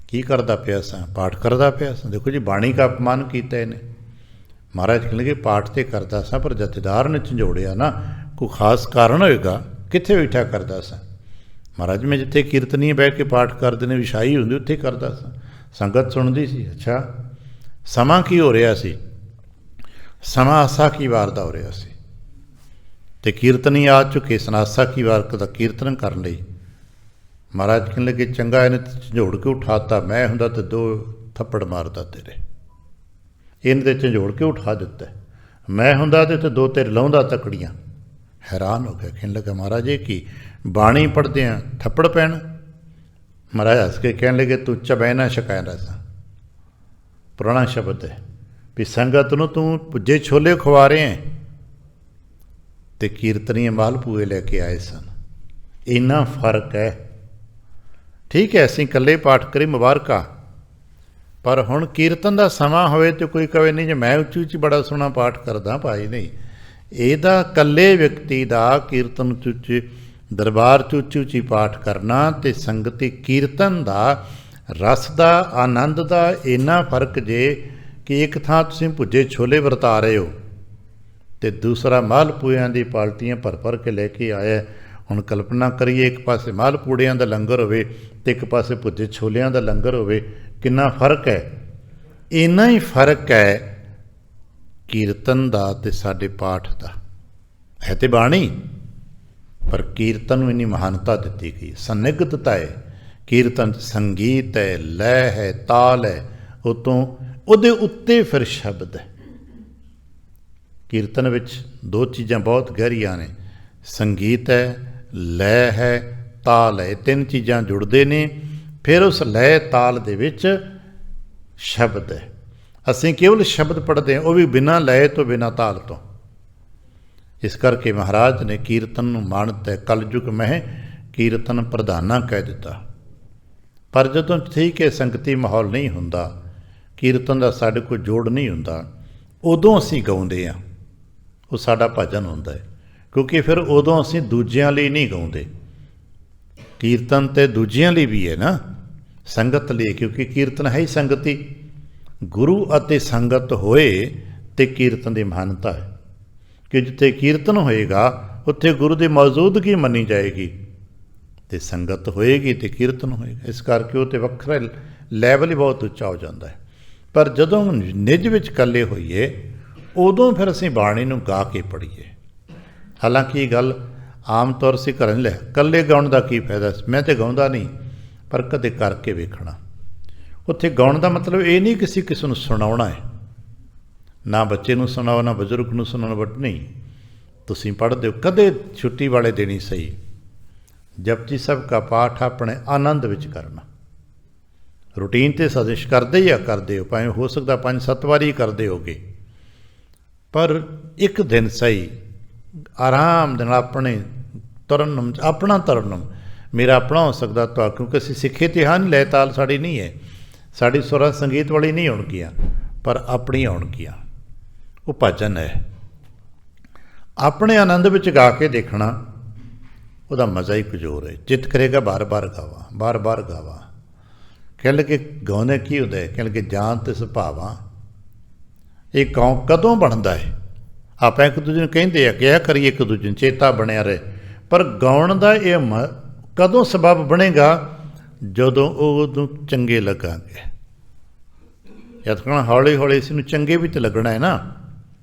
S1: ਕੀ ਕਰਦਾ ਪਿਆ ਸਾਂ? ਪਾਠ ਕਰਦਾ ਪਿਆ ਸਾਂ। ਦੇਖੋ ਜੀ, ਬਾਣੀ ਦਾ ਅਪਮਾਨ ਕੀਤਾ ਇਹਨੇ। ਮਹਾਰਾਜ ਕਹਿਣਗੇ ਪਾਠ ਤੇ ਕਰਦਾ ਸਾਂ, ਪਰ ਜਥੇਦਾਰ ਨੇ ਝੰਜੋੜਿਆ ਨਾ, ਕੋਈ ਖਾਸ ਕਾਰਨ ਹੋਏਗਾ। ਕਿੱਥੇ ਬੈਠਾ ਕਰਦਾ ਸਾਂ? ਮਹਾਰਾਜ ਮੈਂ ਜਿੱਥੇ ਕੀਰਤਨੀਏ ਬਹਿ ਕੇ ਪਾਠ ਕਰਦੇ ਨੇ, ਵਿਛਾਈ ਹੁੰਦੀ, ਉੱਥੇ ਕਰਦਾ ਸਾਂ, ਸੰਗਤ ਸੁਣਦੀ ਸੀ। ਅੱਛਾ, ਸਮਾਂ ਕੀ ਹੋ ਰਿਹਾ ਸੀ? ਸਮਾਂ ਆਸਾ ਕੀ ਵਾਰ ਦਾ ਹੋ ਰਿਹਾ ਸੀ, ਅਤੇ ਕੀਰਤਨੀ ਆ ਚੁੱਕੇ ਸਨ ਆਸਾ ਕੀ ਵਾਰ ਦਾ ਕੀਰਤਨ ਕਰਨ ਲਈ। ਮਹਾਰਾਜ ਕਹਿਣ ਲੱਗੇ ਚੰਗਾ, ਇਹਨੇ ਝੰਜੋੜ ਕੇ ਉਠਾਤਾ, ਮੈਂ ਹੁੰਦਾ ਤਾਂ 2 ਥੱਪੜ ਮਾਰਦਾ ਤੇਰੇ। ਇਹਨੇ ਤੇ ਝੰਜੋੜ ਕੇ ਉਠਾ ਦਿੱਤਾ, ਮੈਂ ਹੁੰਦਾ ਤੇ 2 ਤੇਰੇ ਲਾਉਂਦਾ ਤਕੜੀਆਂ। ਹੈਰਾਨ ਹੋ ਗਿਆ, ਕਹਿਣ ਲੱਗਾ ਮਹਾਰਾਜ ਇਹ ਕੀ, ਬਾਣੀ ਪੜ੍ਹਦੇ ਹਾਂ ਥੱਪੜ ਪੈਣ? ਮਹਾਰਾਜ ਹੱਸ ਕੇ ਕਹਿਣ ਲੱਗੇ ਤੂੰ ਚਬੈਨਾ ਸ਼ਿਕਾਇਦਾ ਸਾਂ, ਪੁਰਾਣਾ ਸ਼ਬਦ ਹੈ ਵੀ ਸੰਗਤ ਨੂੰ ਤੂੰ ਭੁੱਜੇ ਛੋਲੇ ਖਵਾ ਰਹੇ ਹੈ, ਅਤੇ ਕੀਰਤਨੀਏ ਮਾਲਪੂਏ ਲੈ ਕੇ ਆਏ ਸਨ। ਇੰਨਾ ਫਰਕ ਹੈ। ਠੀਕ ਹੈ, ਅਸੀਂ ਇਕੱਲੇ ਪਾਠ ਕਰੀ ਮੁਬਾਰਕਾਂ, ਪਰ ਹੁਣ ਕੀਰਤਨ ਦਾ ਸਮਾਂ ਹੋਵੇ ਤਾਂ ਕੋਈ ਕਵੇ ਨਹੀਂ ਜੇ ਮੈਂ ਉੱਚੀ ਉੱਚੀ ਬੜਾ ਸੋਹਣਾ ਪਾਠ ਕਰਦਾ। ਭਾਈ ਨਹੀਂ, ਇਹਦਾ ਇਕੱਲੇ ਵਿਅਕਤੀ ਦਾ ਕੀਰਤਨ ਉੱਚੀ ਦਰਬਾਰ 'ਚ ਉੱਚੀ ਉੱਚੀ ਪਾਠ ਕਰਨਾ ਅਤੇ ਸੰਗਤੀ ਕੀਰਤਨ ਦਾ ਰਸ ਦਾ ਆਨੰਦ ਦਾ ਇੰਨਾ ਫਰਕ ਜੇ ਕਿ ਇੱਕ ਥਾਂ ਤੁਸੀਂ ਭੁੱਜੇ ਛੋਲੇ ਵਰਤਾ ਰਹੇ ਹੋ ਅਤੇ ਦੂਸਰਾ ਮਾਲਪੂੜਿਆਂ ਦੀ ਪਾਲਟੀਆਂ ਭਰ ਭਰ ਕੇ ਲੈ ਕੇ ਆਇਆ। ਹੁਣ ਕਲਪਨਾ ਕਰੀਏ, ਇੱਕ ਪਾਸੇ ਮਾਲਪੂੜਿਆਂ ਦਾ ਲੰਗਰ ਹੋਵੇ ਅਤੇ ਇੱਕ ਪਾਸੇ ਭੁੱਜੇ ਛੋਲਿਆਂ ਦਾ ਲੰਗਰ ਹੋਵੇ, ਕਿੰਨਾ ਫਰਕ ਹੈ। ਇੰਨਾ ਹੀ ਫਰਕ ਹੈ ਕੀਰਤਨ ਦਾ ਅਤੇ ਸਾਡੇ ਪਾਠ ਦਾ। ਹੈ ਤੇ ਬਾਣੀ, ਪਰ ਕੀਰਤਨ ਨੂੰ ਇੰਨੀ ਮਹਾਨਤਾ ਦਿੱਤੀ ਗਈ। ਸੰਨਿਗਧਤਾ ਹੈ ਕੀਰਤਨ 'ਚ, ਸੰਗੀਤ ਹੈ, ਲੈਅ ਹੈ, ਤਾਲ ਹੈ, ਉਤੋਂ ਉਹਦੇ ਉੱਤੇ ਫਿਰ ਸ਼ਬਦ ਹੈ। ਕੀਰਤਨ ਵਿੱਚ ਦੋ ਚੀਜ਼ਾਂ ਬਹੁਤ ਗਹਿਰੀਆਂ ਨੇ, ਸੰਗੀਤ ਹੈ, ਲੈਅ ਹੈ, ਤਾਲ ਹੈ। ਤਿੰਨ ਚੀਜ਼ਾਂ ਜੁੜਦੇ ਨੇ, ਫਿਰ ਉਸ ਲੈਅ ਤਾਲ ਦੇ ਵਿੱਚ ਸ਼ਬਦ ਹੈ। ਅਸੀਂ ਕੇਵਲ ਸ਼ਬਦ ਪੜ੍ਹਦੇ ਹਾਂ, ਉਹ ਵੀ ਬਿਨਾਂ ਲੈਅ ਤੋਂ, ਬਿਨਾਂ ਤਾਲ ਤੋਂ। ਇਸ ਕਰਕੇ ਮਹਾਰਾਜ ਨੇ ਕੀਰਤਨ ਨੂੰ ਮਾਨਤ ਹੈ। ਕਲਯੁਗ ਮਹਿ ਕੀਰਤਨ ਪ੍ਰਧਾਨਾ ਕਹਿ ਦਿੱਤਾ। ਪਰ ਜਦੋਂ ਠੀਕ ਹੈ ਸੰਗਤੀ ਮਾਹੌਲ ਨਹੀਂ ਹੁੰਦਾ, ਕੀਰਤਨ ਦਾ ਸਾਡੇ ਕੋਲ ਜੋੜ ਨਹੀਂ ਹੁੰਦਾ, ਉਦੋਂ ਅਸੀਂ ਗਾਉਂਦੇ ਹਾਂ, ਉਹ ਸਾਡਾ ਭਜਨ ਹੁੰਦਾ ਹੈ। ਕਿਉਂਕਿ ਫਿਰ ਉਦੋਂ ਅਸੀਂ ਦੂਜਿਆਂ ਲਈ ਨਹੀਂ ਗਾਉਂਦੇ। ਕੀਰਤਨ ਤਾਂ ਦੂਜਿਆਂ ਲਈ ਵੀ ਹੈ ਨਾ, ਸੰਗਤ ਲਈ, ਕਿਉਂਕਿ ਕੀਰਤਨ ਹੈ ਹੀ ਸੰਗਤੀ। ਗੁਰੂ ਅਤੇ ਸੰਗਤ ਹੋਏ ਅਤੇ ਕੀਰਤਨ ਦੀ ਮਹਾਨਤਾ ਹੈ ਕਿ ਜਿੱਥੇ ਕੀਰਤਨ ਹੋਏਗਾ ਉੱਥੇ ਗੁਰੂ ਦੀ ਮੌਜੂਦਗੀ ਮੰਨੀ ਜਾਏਗੀ ਅਤੇ ਸੰਗਤ ਹੋਏਗੀ ਅਤੇ ਕੀਰਤਨ ਹੋਏਗਾ। ਇਸ ਕਰਕੇ ਉਹ ਤਾਂ ਵੱਖਰਾ ਲੈਵਲ ਹੀ ਬਹੁਤ ਉੱਚਾ ਹੋ ਜਾਂਦਾ ਹੈ। ਪਰ ਜਦੋਂ ਨਿੱਜ ਵਿੱਚ ਇਕੱਲੇ ਹੋਈਏ, ਉਦੋਂ ਫਿਰ ਅਸੀਂ ਬਾਣੀ ਨੂੰ ਗਾ ਕੇ ਪੜ੍ਹੀਏ। ਹਾਲਾਂਕਿ ਇਹ ਗੱਲ ਆਮ ਤੌਰ ਅਸੀਂ ਕਰਨ ਲੈ, ਇਕੱਲੇ ਗਾਉਣ ਦਾ ਕੀ ਫਾਇਦਾ, ਮੈਂ ਤਾਂ ਗਾਉਂਦਾ ਨਹੀਂ, ਪਰ ਕਦੇ ਕਰਕੇ ਵੇਖਣਾ। ਉੱਥੇ ਗਾਉਣ ਦਾ ਮਤਲਬ ਇਹ ਨਹੀਂ ਕਿਸੇ ਨੂੰ ਸੁਣਾਉਣਾ ਹੈ, ਨਾ ਬੱਚੇ ਨੂੰ ਸੁਣਾਓ, ਨਾ ਬਜ਼ੁਰਗ ਨੂੰ ਸੁਣਾਉਣਾ, ਬਟ ਨਹੀਂ, ਤੁਸੀਂ ਪੜ੍ਹਦੇ ਹੋ। ਕਦੇ ਛੁੱਟੀ ਵਾਲੇ ਦਿਨ ਹੀ ਸਹੀ, ਜਪਜੀ ਸਾਹਿਬ ਕਾ ਪਾਠ ਆਪਣੇ ਆਨੰਦ ਵਿੱਚ ਕਰਨਾ। ਰੂਟੀਨ 'ਤੇ ਸਾਜ਼ਿਸ਼ ਕਰਦੇ ਜਾਂ ਕਰਦੇ ਹੋ, ਭਾਵੇਂ ਹੋ ਸਕਦਾ 5-7 ਵਾਰੀ ਕਰਦੇ ਹੋਗੇ, ਪਰ ਇੱਕ ਦਿਨ ਸਹੀ ਆਰਾਮ ਦੇ ਨਾਲ ਆਪਣੇ ਤਰਨਮ, ਆਪਣਾ ਤਰਨਮ ਮੇਰਾ ਆਪਣਾ ਹੋ ਸਕਦਾ ਤਾਂ, ਕਿਉਂਕਿ ਅਸੀਂ ਸਿੱਖੇ ਤੇ ਹਾਂ, ਲੈ ਤਾਲ ਸਾਡੀ ਨਹੀਂ ਹੈ, ਸਾਡੀ ਸੁਰਾਂ ਸੰਗੀਤ ਵਾਲੀ ਨਹੀਂ ਆਉਣਗੀਆਂ, ਪਰ ਆਪਣੀ ਆਉਣਗੀਆਂ। ਉਹ ਭਜਨ ਹੈ, ਆਪਣੇ ਆਨੰਦ ਵਿੱਚ ਗਾ ਕੇ ਦੇਖਣਾ, ਉਹਦਾ ਮਜ਼ਾ ਹੀ ਕੁਝ ਹੋਰ ਹੈ। ਚਿੱਤ ਕਰੇਗਾ ਬਾਰ ਬਾਰ ਗਾਵਾਂ, ਬਾਰ ਬਾਰ ਗਾਵਾਂ। ਕਹਿ ਲਗੇ ਗਾਉਂਦੇ ਕੀ ਹੁੰਦਾ, ਕਹਿ ਲਗੇ ਜਾਨ ਤੇ ਸੁਭਾਵਾਂ। ਇਹ ਗਾਉਂ ਕਦੋਂ ਬਣਦਾ ਹੈ? ਆਪਾਂ ਇੱਕ ਦੂਜੇ ਨੂੰ ਕਹਿੰਦੇ ਆ, ਕਿਹਾ ਕਰੀਏ ਇੱਕ ਦੂਜੇ ਨੂੰ, ਚੇਤਾ ਬਣਿਆ ਰਹੇ, ਪਰ ਗਾਉਣ ਦਾ ਇਹ ਕਦੋਂ ਸਬਬ ਬਣੇਗਾ? ਜਦੋਂ ਉਹਨੂੰ ਚੰਗੇ ਲੱਗਾਂਗੇ। ਜਦ ਕਹਿਣਾ ਹੌਲੀ ਹੌਲੀ ਇਸ ਨੂੰ ਚੰਗੇ ਵੀ ਤਾਂ ਲੱਗਣਾ ਹੈ ਨਾ।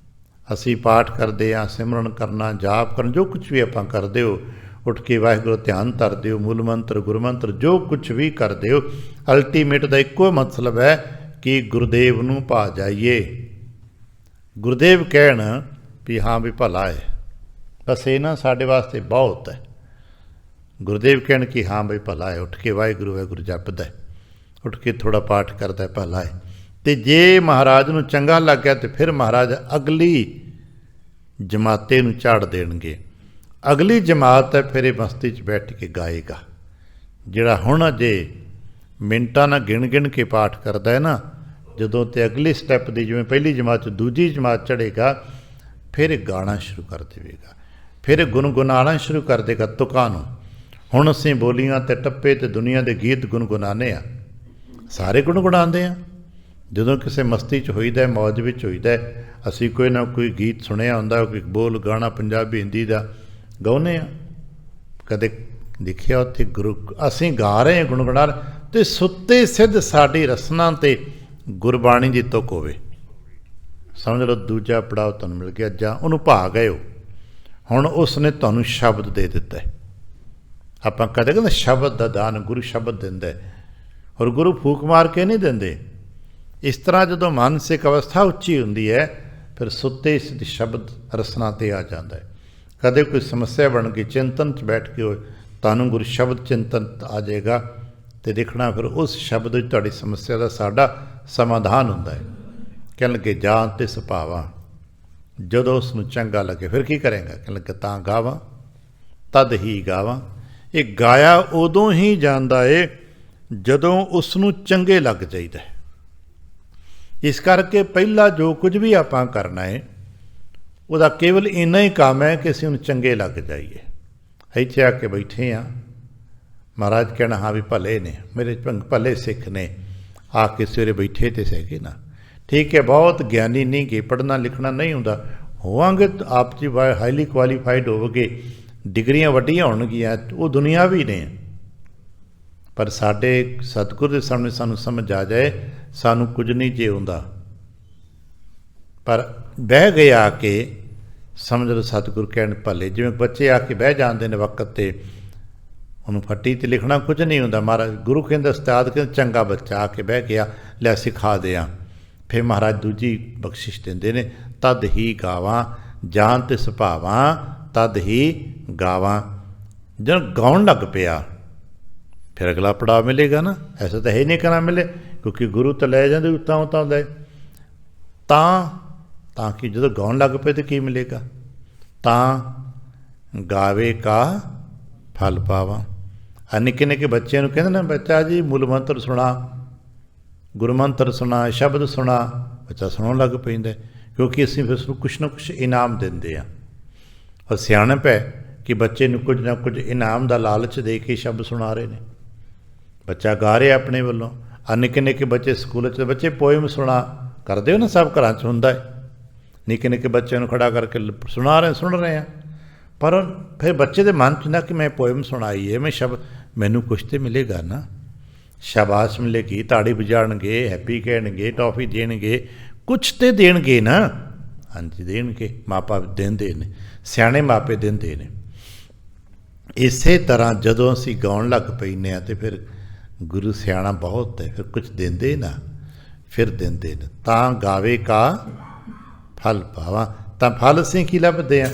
S1: ਅਸੀਂ ਪਾਠ ਕਰਦੇ ਹਾਂ, ਸਿਮਰਨ ਕਰਨਾ, ਜਾਪ ਕਰਨ, ਜੋ ਕੁਛ ਵੀ ਆਪਾਂ ਕਰਦੇ ਹੋ, ਉੱਠ ਕੇ ਵਾਹਿਗੁਰੂ ਧਿਆਨ ਧਰਦੇ ਹੋ, ਮੂਲ ਮੰਤਰ, ਗੁਰੂ ਮੰਤਰ, ਜੋ ਕੁਛ ਵੀ ਕਰਦੇ ਹੋ, ਅਲਟੀਮੇਟ ਦਾ ਇੱਕੋ ਮਤਲਬ ਹੈ ਕਿ ਗੁਰਦੇਵ ਨੂੰ ਭਾ ਜਾਈਏ। ਗੁਰਦੇਵ ਕਹਿਣ ਵੀ ਹਾਂ ਵੀ ਭਲਾ ਹੈ, ਬਸ ਇਹ ਨਾ ਸਾਡੇ ਵਾਸਤੇ ਬਹੁਤ ਹੈ। ਗੁਰਦੇਵ ਕਹਿਣ ਕਿ ਹਾਂ ਬਈ ਭਲਾ ਹੈ, ਉੱਠ ਕੇ ਵਾਹਿਗੁਰੂ ਵਾਹਿਗੁਰੂ ਜਪਦਾ, ਉੱਠ ਕੇ ਥੋੜ੍ਹਾ ਪਾਠ ਕਰਦਾ, ਭਲਾ ਹੈ। ਅਤੇ ਜੇ ਮਹਾਰਾਜ ਨੂੰ ਚੰਗਾ ਲੱਗ ਗਿਆ ਤਾਂ ਫਿਰ ਮਹਾਰਾਜ ਅਗਲੀ ਜਮਾਤੇ ਨੂੰ ਝਾੜ ਦੇਣਗੇ। ਅਗਲੀ ਜਮਾਤ ਹੈ ਫਿਰ ਇਹ ਮਸਤੀ 'ਚ ਬੈਠ ਕੇ ਗਾਏਗਾ। ਜਿਹੜਾ ਹੁਣ ਅਜੇ ਮਿੰਟਾਂ ਨਾਲ ਗਿਣ ਗਿਣ ਕੇ ਪਾਠ ਕਰਦਾ ਹੈ ਨਾ, ਜਦੋਂ ਤੇ ਅਗਲੀ ਸਟੈਪ ਦੀ, ਜਿਵੇਂ ਪਹਿਲੀ ਜਮਾਤ 'ਚ ਦੂਜੀ ਜਮਾਤ ਚੜ੍ਹੇਗਾ, ਫਿਰ ਇਹ ਗਾਣਾ ਸ਼ੁਰੂ ਕਰ ਦੇਵੇਗਾ, ਫਿਰ ਗੁਣਗੁਣਾਉਣਾ ਸ਼ੁਰੂ ਕਰ ਦੇਗਾ ਤੁਕਾਂ ਨੂੰ। ਹੁਣ ਅਸੀਂ ਬੋਲੀਆਂ ਅਤੇ ਟੱਪੇ ਅਤੇ ਦੁਨੀਆ ਦੇ ਗੀਤ ਗੁਣਗੁਣਾਉਂਦੇ ਹਾਂ, ਸਾਰੇ ਗੁਣਗੁਣਾਉਂਦੇ ਹਾਂ। ਜਦੋਂ ਕਿਸੇ ਮਸਤੀ 'ਚ ਹੋਈਦਾ, ਮੌਜ ਵਿੱਚ ਹੋਈਦਾ, ਅਸੀਂ ਕੋਈ ਨਾ ਕੋਈ ਗੀਤ ਸੁਣਿਆ ਹੁੰਦਾ, ਕੋਈ ਬੋਲ ਗਾਣਾ ਪੰਜਾਬੀ ਹਿੰਦੀ ਦਾ ਗਾਉਂਦੇ ਹਾਂ। ਕਦੇ ਦੇਖਿਆ ਉੱਥੇ ਗੁਰੂ, ਅਸੀਂ ਗਾ ਰਹੇ ਹਾਂ, ਗੁਣਗੁਣਾ ਰਹੇ, ਅਤੇ ਸੁੱਤੇ ਸਿੱਧ ਸਾਡੀ ਰਸਨਾ 'ਤੇ ਗੁਰਬਾਣੀ ਦੀ ਤੁਕ ਹੋਵੇ, ਸਮਝ ਲਓ ਦੂਜਾ ਪੜਾਅ ਤੁਹਾਨੂੰ ਮਿਲ ਗਿਆ, ਜਾਂ ਉਹਨੂੰ ਭਾ ਗਏ ਹੋ। ਹੁਣ ਉਸ ਨੇ ਤੁਹਾਨੂੰ ਸ਼ਬਦ ਦੇ ਦਿੱਤਾ। ਆਪਾਂ ਕਦੇ ਕਹਿੰਦੇ ਸ਼ਬਦ ਦਾ ਦਾਨ ਗੁਰੂ ਸ਼ਬਦ ਦਿੰਦਾ, ਔਰ ਗੁਰੂ ਫੂਕ ਮਾਰ ਕੇ ਨਹੀਂ ਦਿੰਦੇ। ਇਸ ਤਰ੍ਹਾਂ ਜਦੋਂ ਮਾਨਸਿਕ ਅਵਸਥਾ ਉੱਚੀ ਹੁੰਦੀ ਹੈ, ਫਿਰ ਸੁੱਤੇ ਸਿੱਧ ਸ਼ਬਦ ਰਸਨਾ 'ਤੇ ਆ ਜਾਂਦਾ ਹੈ। ਕਦੇ ਕੋਈ ਸਮੱਸਿਆ ਬਣ ਗਈ, ਚਿੰਤਨ 'ਚ ਬੈਠ ਕੇ ਤੁਹਾਨੂੰ ਗੁਰੂ ਸ਼ਬਦ ਚਿੰਤਨ ਆ ਜਾਏਗਾ, ਅਤੇ ਦੇਖਣਾ ਫਿਰ ਉਸ ਸ਼ਬਦ ਵਿੱਚ ਤੁਹਾਡੀ ਸਮੱਸਿਆ ਦਾ ਸਾਡਾ ਸਮਾਧਾਨ ਹੁੰਦਾ ਹੈ। ਕਹਿਣ ਲੱਗੇ ਜਾਨ ਤੇ ਸੁਭਾਵਾਂ, ਜਦੋਂ ਉਸ ਨੂੰ ਚੰਗਾ ਲੱਗੇ ਫਿਰ ਕੀ ਕਰੇਗਾ? ਕਹਿਣ ਲੱਗੇ ਤਾਂ ਗਾਵਾਂ, ਤਦ ਹੀ ਗਾਵਾਂ। ਇਹ ਗਾਇਆ ਉਦੋਂ ਹੀ ਜਾਂਦਾ ਏ ਜਦੋਂ ਉਸ ਨੂੰ ਚੰਗੇ ਲੱਗ ਜਾਈਦਾ। ਇਸ ਕਰਕੇ ਪਹਿਲਾਂ ਜੋ ਕੁਝ ਵੀ ਆਪਾਂ ਕਰਨਾ ਹੈ, ਉਹਦਾ ਕੇਵਲ ਇੰਨਾ ਹੀ ਕੰਮ ਹੈ ਕਿ ਅਸੀਂ ਉਹਨੂੰ ਚੰਗੇ ਲੱਗ ਜਾਈਏ। ਇੱਥੇ ਆ ਕੇ ਬੈਠੇ ਹਾਂ, ਮਹਾਰਾਜ ਕਹਿਣਾ ਹਾਂ ਵੀ ਭਲੇ ਨੇ ਮੇਰੇ ਭਲੇ ਸਿੱਖ ਨੇ, ਆ ਕੇ ਸਵੇਰੇ ਬੈਠੇ ਤੇ ਸਹਿਗੇ ਨਾ। ਠੀਕ ਹੈ, ਬਹੁਤ ਗਿਆਨੀ ਨਹੀਂ ਗੇ, ਪੜ੍ਹਨਾ ਲਿਖਣਾ ਨਹੀਂ ਹੁੰਦਾ, ਹੋਵਾਂਗੇ ਆਪ ਜੀ ਹਾਈਲੀ ਕੁਆਲੀਫਾਈਡ ਹੋਵੋਗੇ, ਡਿਗਰੀਆਂ ਵੱਡੀਆਂ ਹੋਣਗੀਆਂ, ਉਹ ਦੁਨੀਆਵੀ ਨੇ, ਪਰ ਸਾਡੇ ਸਤਿਗੁਰ ਦੇ ਸਾਹਮਣੇ ਸਾਨੂੰ ਸਮਝ ਆ ਜਾਏ ਸਾਨੂੰ ਕੁਝ ਨਹੀਂ ਜੇ ਹੁੰਦਾ। ਪਰ ਬਹਿ ਗਏ ਆ ਕੇ, ਸਮਝ ਲਓ ਸਤਿਗੁਰ ਕਹਿਣ ਭਲੇ, ਜਿਵੇਂ ਬੱਚੇ ਆ ਕੇ ਬਹਿ ਜਾਂਦੇ ਨੇ ਵਕਤ 'ਤੇ, ਉਹਨੂੰ ਫੱਟੀ 'ਤੇ ਲਿਖਣਾ ਕੁਝ ਨਹੀਂ ਹੁੰਦਾ। ਮਹਾਰਾਜ ਗੁਰੂ ਕਹਿੰਦਾ, ਉਸਤਾਦ ਕਹਿੰਦਾ ਚੰਗਾ ਬੱਚਾ ਆ ਕੇ ਬਹਿ ਗਿਆ, ਲੈ ਸਿਖਾ ਦਿਆਂ। ਫਿਰ ਮਹਾਰਾਜ ਦੂਜੀ ਬਖਸ਼ਿਸ਼ ਦਿੰਦੇ ਨੇ, ਤਦ ਹੀ ਗਾਵਾਂ ਜਾਨ ਤੇ ਸੁਭਾਵਾਂ, ਤਦ ਹੀ ਗਾਵਾਂ। ਜਦੋਂ ਗਾਉਣ ਲੱਗ ਪਿਆ ਫਿਰ ਅਗਲਾ ਪੜਾਅ ਮਿਲੇਗਾ ਨਾ, ਐਸਾ ਤਾਂ ਹੈ ਨਹੀਂ ਕਰਾਂ ਮਿਲੇ, ਕਿਉਂਕਿ ਗੁਰੂ ਤਾਂ ਲੈ ਜਾਂਦੇ ਉਤਾਂ ਲੈ, ਤਾਂ ਕਿ ਜਦੋਂ ਗਾਉਣ ਲੱਗ ਪਏ ਤਾਂ ਕੀ ਮਿਲੇਗਾ, ਤਾਂ ਗਾਵੇ ਕਾ ਫਲ ਪਾਵਾਂ। ਆ ਨਿੱਕੇ ਨਿੱਕੇ ਬੱਚਿਆਂ ਨੂੰ ਕਹਿੰਦੇ ਨਾ, ਬੱਚਾ ਜੀ ਮੂਲ ਮੰਤਰ ਸੁਣਾ, ਗੁਰੂ ਮੰਤਰ ਸੁਣਾ, ਸ਼ਬਦ ਸੁਣਾ, ਬੱਚਾ ਸੁਣਾਉਣ ਲੱਗ ਪੈਂਦਾ, ਕਿਉਂਕਿ ਅਸੀਂ ਫਿਰ ਉਸਨੂੰ ਕੁਛ ਨਾ ਕੁਛ ਇਨਾਮ ਦਿੰਦੇ ਹਾਂ। ਔਰ ਸਿਆਣਪ ਹੈ ਕਿ ਬੱਚੇ ਨੂੰ ਕੁਝ ਨਾ ਕੁਝ ਇਨਾਮ ਦਾ ਲਾਲਚ ਦੇ ਕੇ ਸ਼ਬਦ ਸੁਣਾ ਰਹੇ ਨੇ। ਬੱਚਾ ਗਾ ਰਿਹਾ ਆਪਣੇ ਵੱਲੋਂ। ਆ ਨਿੱਕੇ ਨਿੱਕੇ ਬੱਚੇ ਸਕੂਲ 'ਚ ਬੱਚੇ ਪੋਇਮ ਸੁਣਾ ਕਰਦੇ ਹੋ ਨਾ, ਸਭ ਘਰਾਂ 'ਚ ਹੁੰਦਾ ਹੈ, ਨਿੱਕੇ ਨਿੱਕੇ ਬੱਚਿਆਂ ਨੂੰ ਖੜਾ ਕਰਕੇ ਸੁਣ ਰਹੇ ਆ। ਪਰ ਫਿਰ ਬੱਚੇ ਦੇ ਮਨ 'ਚ ਨਾ ਕਿ ਮੈਂ ਪੋਇਮ ਸੁਣਾਈ ਹੈ, ਮੈਂ ਸ਼ਬਦ, ਮੈਨੂੰ ਕੁਛ ਤਾਂ ਮਿਲੇਗਾ ਨਾ, ਸ਼ਾਬਾਸ਼ ਮਿਲੇਗੀ, ਤਾੜੀ ਵਜਾਣਗੇ, ਹੈਪੀ ਕਹਿਣਗੇ, ਟੌਫੀ ਦੇਣਗੇ, ਕੁਛ ਤੇ ਦੇਣਗੇ ਨਾ। ਹਾਂਜੀ ਦੇਣਗੇ, ਮਾਪੇ ਦਿੰਦੇ ਨੇ, ਸਿਆਣੇ ਮਾਪੇ ਦਿੰਦੇ ਨੇ। ਇਸੇ ਤਰ੍ਹਾਂ ਜਦੋਂ ਅਸੀਂ ਗਾਉਣ ਲੱਗ ਪੈਂਦੇ ਹਾਂ, ਅਤੇ ਫਿਰ ਗੁਰੂ ਸਿਆਣਾ ਬਹੁਤ ਹੈ, ਫਿਰ ਕੁਛ ਦਿੰਦੇ ਨਾ, ਫਿਰ ਦਿੰਦੇ ਨੇ, ਤਾਂ ਗਾਵੇ ਕਾ ਫਲ ਪਾਵਾਂ। ਤਾਂ ਫਲ ਅਸੀਂ ਕੀ ਲੱਭਦੇ ਹਾਂ?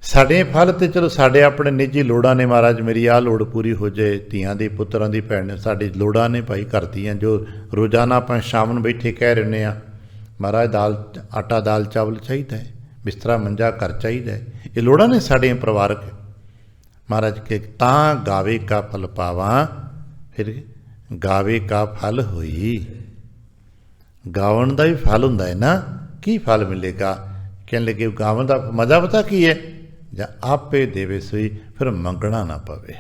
S1: ਸਾਡੇ ਫਲ ਤੇ ਚਲੋ ਸਾਡੇ ਆਪਣੇ ਨਿੱਜੀ ਲੋੜਾਂ ਨੇ, ਮਹਾਰਾਜ ਮੇਰੀ ਆਹ ਲੋੜ ਪੂਰੀ ਹੋ ਜਾਏ, ਧੀਆਂ ਦੀ ਪੁੱਤਰਾਂ ਦੀ ਭੈਣ ਨੇ, ਸਾਡੀ ਲੋੜਾਂ ਨੇ ਭਾਈ ਘਰ ਦੀਆਂ, ਜੋ ਰੋਜ਼ਾਨਾ ਆਪਾਂ ਸ਼ਾਮ ਨੂੰ ਬੈਠੇ ਕਹਿ ਰਹੇ ਹਾਂ, ਮਹਾਰਾਜ ਆਟਾ ਦਾਲ ਚਾਵਲ ਚਾਹੀਦਾ ਹੈ, ਬਿਸਤਰਾ ਮੰਜਾ ਘਰ ਚਾਹੀਦਾ ਹੈ, ਇਹ ਲੋੜਾਂ ਨੇ ਸਾਡੀਆਂ ਪਰਿਵਾਰਕ। ਮਹਾਰਾਜ ਕੇ ਤਾਂ ਗਾਵੇ ਕਾ ਫਲ ਪਾਵਾਂ, ਫਿਰ ਗਾਵੇ ਕਾ ਫਲ ਹੋਈ। ਗਾਵਣ ਦਾ ਵੀ ਫਲ ਹੁੰਦਾ ਹੈ ਨਾ, ਕੀ ਫਲ ਮਿਲੇਗਾ? ਕਹਿਣ ਲੱਗੇ ਗਾਵਣ ਦਾ ਮਜ਼ਾ ਪਤਾ ਕੀ ਹੈ? ਜਾਂ ਆਪੇ ਦੇਵੇ ਸੋਈ, ਫਿਰ ਮੰਗਣਾ ਨਾ ਪਵੇ,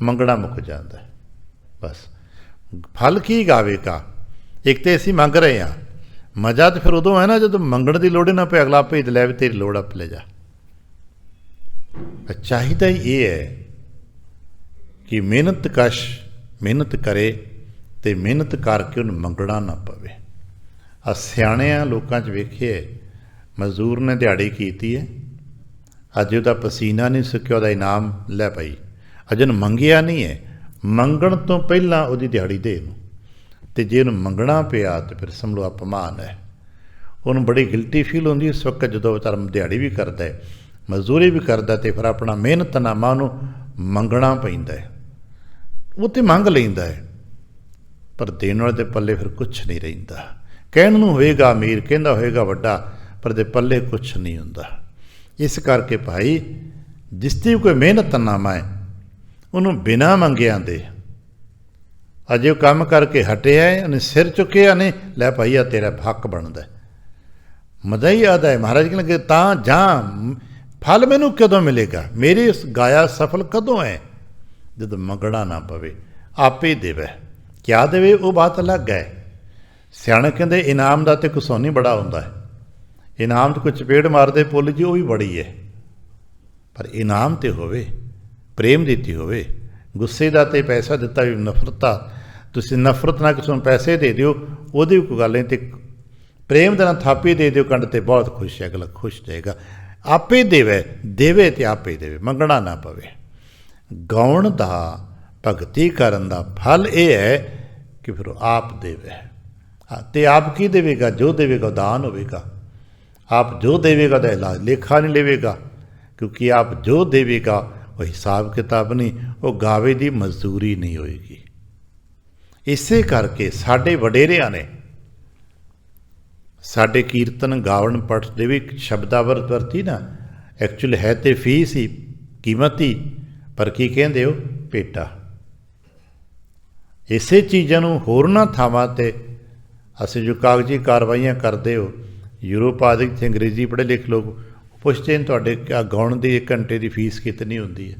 S1: ਮੰਗਣਾ ਮੁੱਕ ਜਾਂਦਾ ਬਸ। ਫਲ ਕੀ ਗਾਵੇ ਕਾ? ਇੱਕ ਤਾਂ ਅਸੀਂ ਮੰਗ ਰਹੇ ਹਾਂ, ਮਜ਼ਾ ਤਾਂ ਫਿਰ ਉਦੋਂ ਹੈ ਨਾ ਜਦੋਂ ਮੰਗਣ ਦੀ ਲੋੜ ਹੀ ਨਾ ਪਏ, ਅਗਲਾ ਆਪੇ ਲੈ ਵੀ ਤੇਰੀ ਲੋੜ ਆਪ ਲੈ ਜਾ। ਚਾਹੀਦਾ ਹੀ ਇਹ ਹੈ ਕਿ ਮਿਹਨਤ ਕਰੇ ਅਤੇ ਮਿਹਨਤ ਕਰਕੇ ਉਹਨੂੰ ਮੰਗਣਾ ਨਾ ਪਵੇ। ਆ ਸਿਆਣਿਆਂ ਲੋਕਾਂ 'ਚ ਵੇਖਿਆ, ਮਜ਼ਦੂਰ ਨੇ ਦਿਹਾੜੀ ਕੀਤੀ ਹੈ, ਅੱਜ ਉਹਦਾ ਪਸੀਨਾ ਨਹੀਂ ਸੁੱਕਿਆ, ਉਹਦਾ ਇਨਾਮ ਲੈ ਭਾਈ, ਅਜੇ ਉਹਨੂੰ ਮੰਗਿਆ ਨਹੀਂ ਹੈ, ਮੰਗਣ ਤੋਂ ਪਹਿਲਾਂ ਉਹਦੀ ਦਿਹਾੜੀ ਦੇ ਨੂੰ, ਅਤੇ ਜੇ ਉਹਨੂੰ ਮੰਗਣਾ ਪਿਆ ਤਾਂ ਫਿਰ ਸਮਝੋ ਅਪਮਾਨ ਹੈ। ਉਹਨੂੰ ਬੜੀ ਗਿਲਟੀ ਫੀਲ ਹੁੰਦੀ ਉਸ ਵਕਤ ਜਦੋਂ ਵਿਚਾਰਾ ਦਿਹਾੜੀ ਵੀ ਕਰਦਾ ਹੈ, ਮਜ਼ਦੂਰੀ ਵੀ ਕਰਦਾ, ਅਤੇ ਫਿਰ ਆਪਣਾ ਮਿਹਨਤਨਾਮਾ ਉਹਨੂੰ ਮੰਗਣਾ ਪੈਂਦਾ ਹੈ। ਉਹ ਤਾਂ ਮੰਗ ਲੈਂਦਾ ਹੈ, ਪਰ ਦੇਣ ਵਾਲੇ ਦੇ ਪੱਲੇ ਫਿਰ ਕੁਛ ਨਹੀਂ ਰਹਿੰਦਾ। ਕਹਿਣ ਨੂੰ ਹੋਏਗਾ ਅਮੀਰ, ਕਹਿੰਦਾ ਹੋਏਗਾ ਵੱਡਾ, ਪਰ ਦੇ ਪੱਲੇ ਕੁਛ ਨਹੀਂ ਹੁੰਦਾ। ਇਸ ਕਰਕੇ ਭਾਈ ਜਿਸ ਦੀ ਕੋਈ ਮਿਹਨਤਨਾਮਾ ਹੈ, ਉਹਨੂੰ ਬਿਨਾਂ ਮੰਗਿਆਂ ਦੇ, ਅਜੇ ਉਹ ਕੰਮ ਕਰਕੇ ਹਟਿਆ, ਉਹਨੇ ਸਿਰ ਚੁੱਕਿਆ ਨਹੀਂ, ਲੈ ਭਾਈ ਆ ਤੇਰਾ ਹੱਕ ਬਣਦਾ, ਮਜ਼ਾ ਹੀ ਆਦਾ ਹੈ। ਮਹਾਰਾਜ ਕਹਿੰਦੇ ਤਾਂ ਜਾਂ ਫਲ ਮੈਨੂੰ ਕਦੋਂ ਮਿਲੇਗਾ, ਮੇਰੀ ਇਸ ਗਾਇਆ ਸਫਲ ਕਦੋਂ ਹੈ? ਜਦੋਂ ਮੰਗਣਾ ਨਾ ਪਵੇ, ਆਪੇ ਦੇਵੇ। ਕਿਆ ਦੇਵੇ ਉਹ ਬਾਤ ਅਲੱਗ ਹੈ। ਸਿਆਣੇ ਕਹਿੰਦੇ ਇਨਾਮ ਦਾ ਤਾਂ ਘਸੋਨੀ ਬੜਾ ਹੁੰਦਾ ਹੈ, ਇਨਾਮ ਤਾਂ ਕੋਈ ਚਪੇੜ ਮਾਰਦੇ ਪੁੱਲ ਜੀ ਉਹ ਵੀ ਬੜੀ ਹੈ, ਪਰ ਇਨਾਮ ਤੇ ਹੋਵੇ, ਪ੍ਰੇਮ ਦਿੱਤੀ ਹੋਵੇ। ਗੁੱਸੇ ਦਾ ਤੇ ਪੈਸਾ ਦਿੱਤਾ ਵੀ ਨਫ਼ਰਤ ਆ, ਤੁਸੀਂ ਨਫ਼ਰਤ ਨਾਲ ਕਿਸੇ ਨੂੰ ਪੈਸੇ ਦੇ ਦਿਓ, ਉਹਦੀ ਕੋਈ ਗੱਲ ਨਹੀਂ, ਤੇ ਪ੍ਰੇਮ ਦੇ ਨਾਲ ਥਾਪੀ ਦੇ ਦਿਓ ਕੰਡ ਤੇ, ਬਹੁਤ ਖੁਸ਼ ਹੈ ਅਗਲਾ, ਖੁਸ਼ ਜਾਏਗਾ। ਆਪੇ ਦੇਵੇ ਤੇ ਆਪੇ ਦੇਵੇ, ਮੰਗਣਾ ਨਾ ਪਵੇ। ਗਾਉਣ ਦਾ, ਭਗਤੀ ਕਰਨ ਦਾ ਫਲ ਇਹ ਹੈ ਕਿ ਫਿਰ ਉਹ ਆਪ ਦੇਵੇ। ਅਤੇ ਆਪ ਕੀ ਦੇਵੇਗਾ? ਜੋ ਦੇਵੇਗਾ ਦਾਨ ਹੋਵੇਗਾ। ਆਪ ਜੋ ਦੇਵੇਗਾ ਉਹਦਾ ਲੇਖਾ ਨਹੀਂ ਲਵੇਗਾ, ਕਿਉਂਕਿ ਆਪ ਜੋ ਦੇਵੇਗਾ ਉਹ ਹਿਸਾਬ ਕਿਤਾਬ ਨਹੀਂ, ਉਹ ਗਾਵੇ ਦੀ ਮਜ਼ਦੂਰੀ ਨਹੀਂ ਹੋਏਗੀ। ਇਸੇ ਕਰਕੇ ਸਾਡੇ ਵਡੇਰਿਆਂ ਨੇ ਸਾਡੇ ਕੀਰਤਨ ਗਾਵਣ ਪਠ ਦੇ ਵੀ ਸ਼ਬਦਾਵਰ ਵਰਤੀ ਨਾ, ਐਕਚੁਅਲ ਹੈ ਤੇ ਫੀਸ ਹੀ, ਕੀਮਤ ਹੀ, ਪਰ ਕੀ ਕਹਿੰਦੇ ਹੋ? ਭੇਟਾ। ਇਸੇ ਚੀਜ਼ਾਂ ਨੂੰ ਹੋਰਨਾਂ ਥਾਵਾਂ 'ਤੇ ਅਸੀਂ ਜੋ ਕਾਗਜ਼ੀ ਕਾਰਵਾਈਆਂ ਕਰਦੇ ਹੋ, ਯੂਰਪ ਆਦਿ 'ਚ ਅੰਗਰੇਜ਼ੀ ਪੜ੍ਹੇ ਲਿਖ ਲੋਕ ਪੁੱਛਦੇ ਨੇ ਤੁਹਾਡੇ ਗਾਉਣ ਦੀ 1 ਘੰਟੇ ਦੀ ਫੀਸ ਕਿਤਨੀ ਹੁੰਦੀ ਹੈ।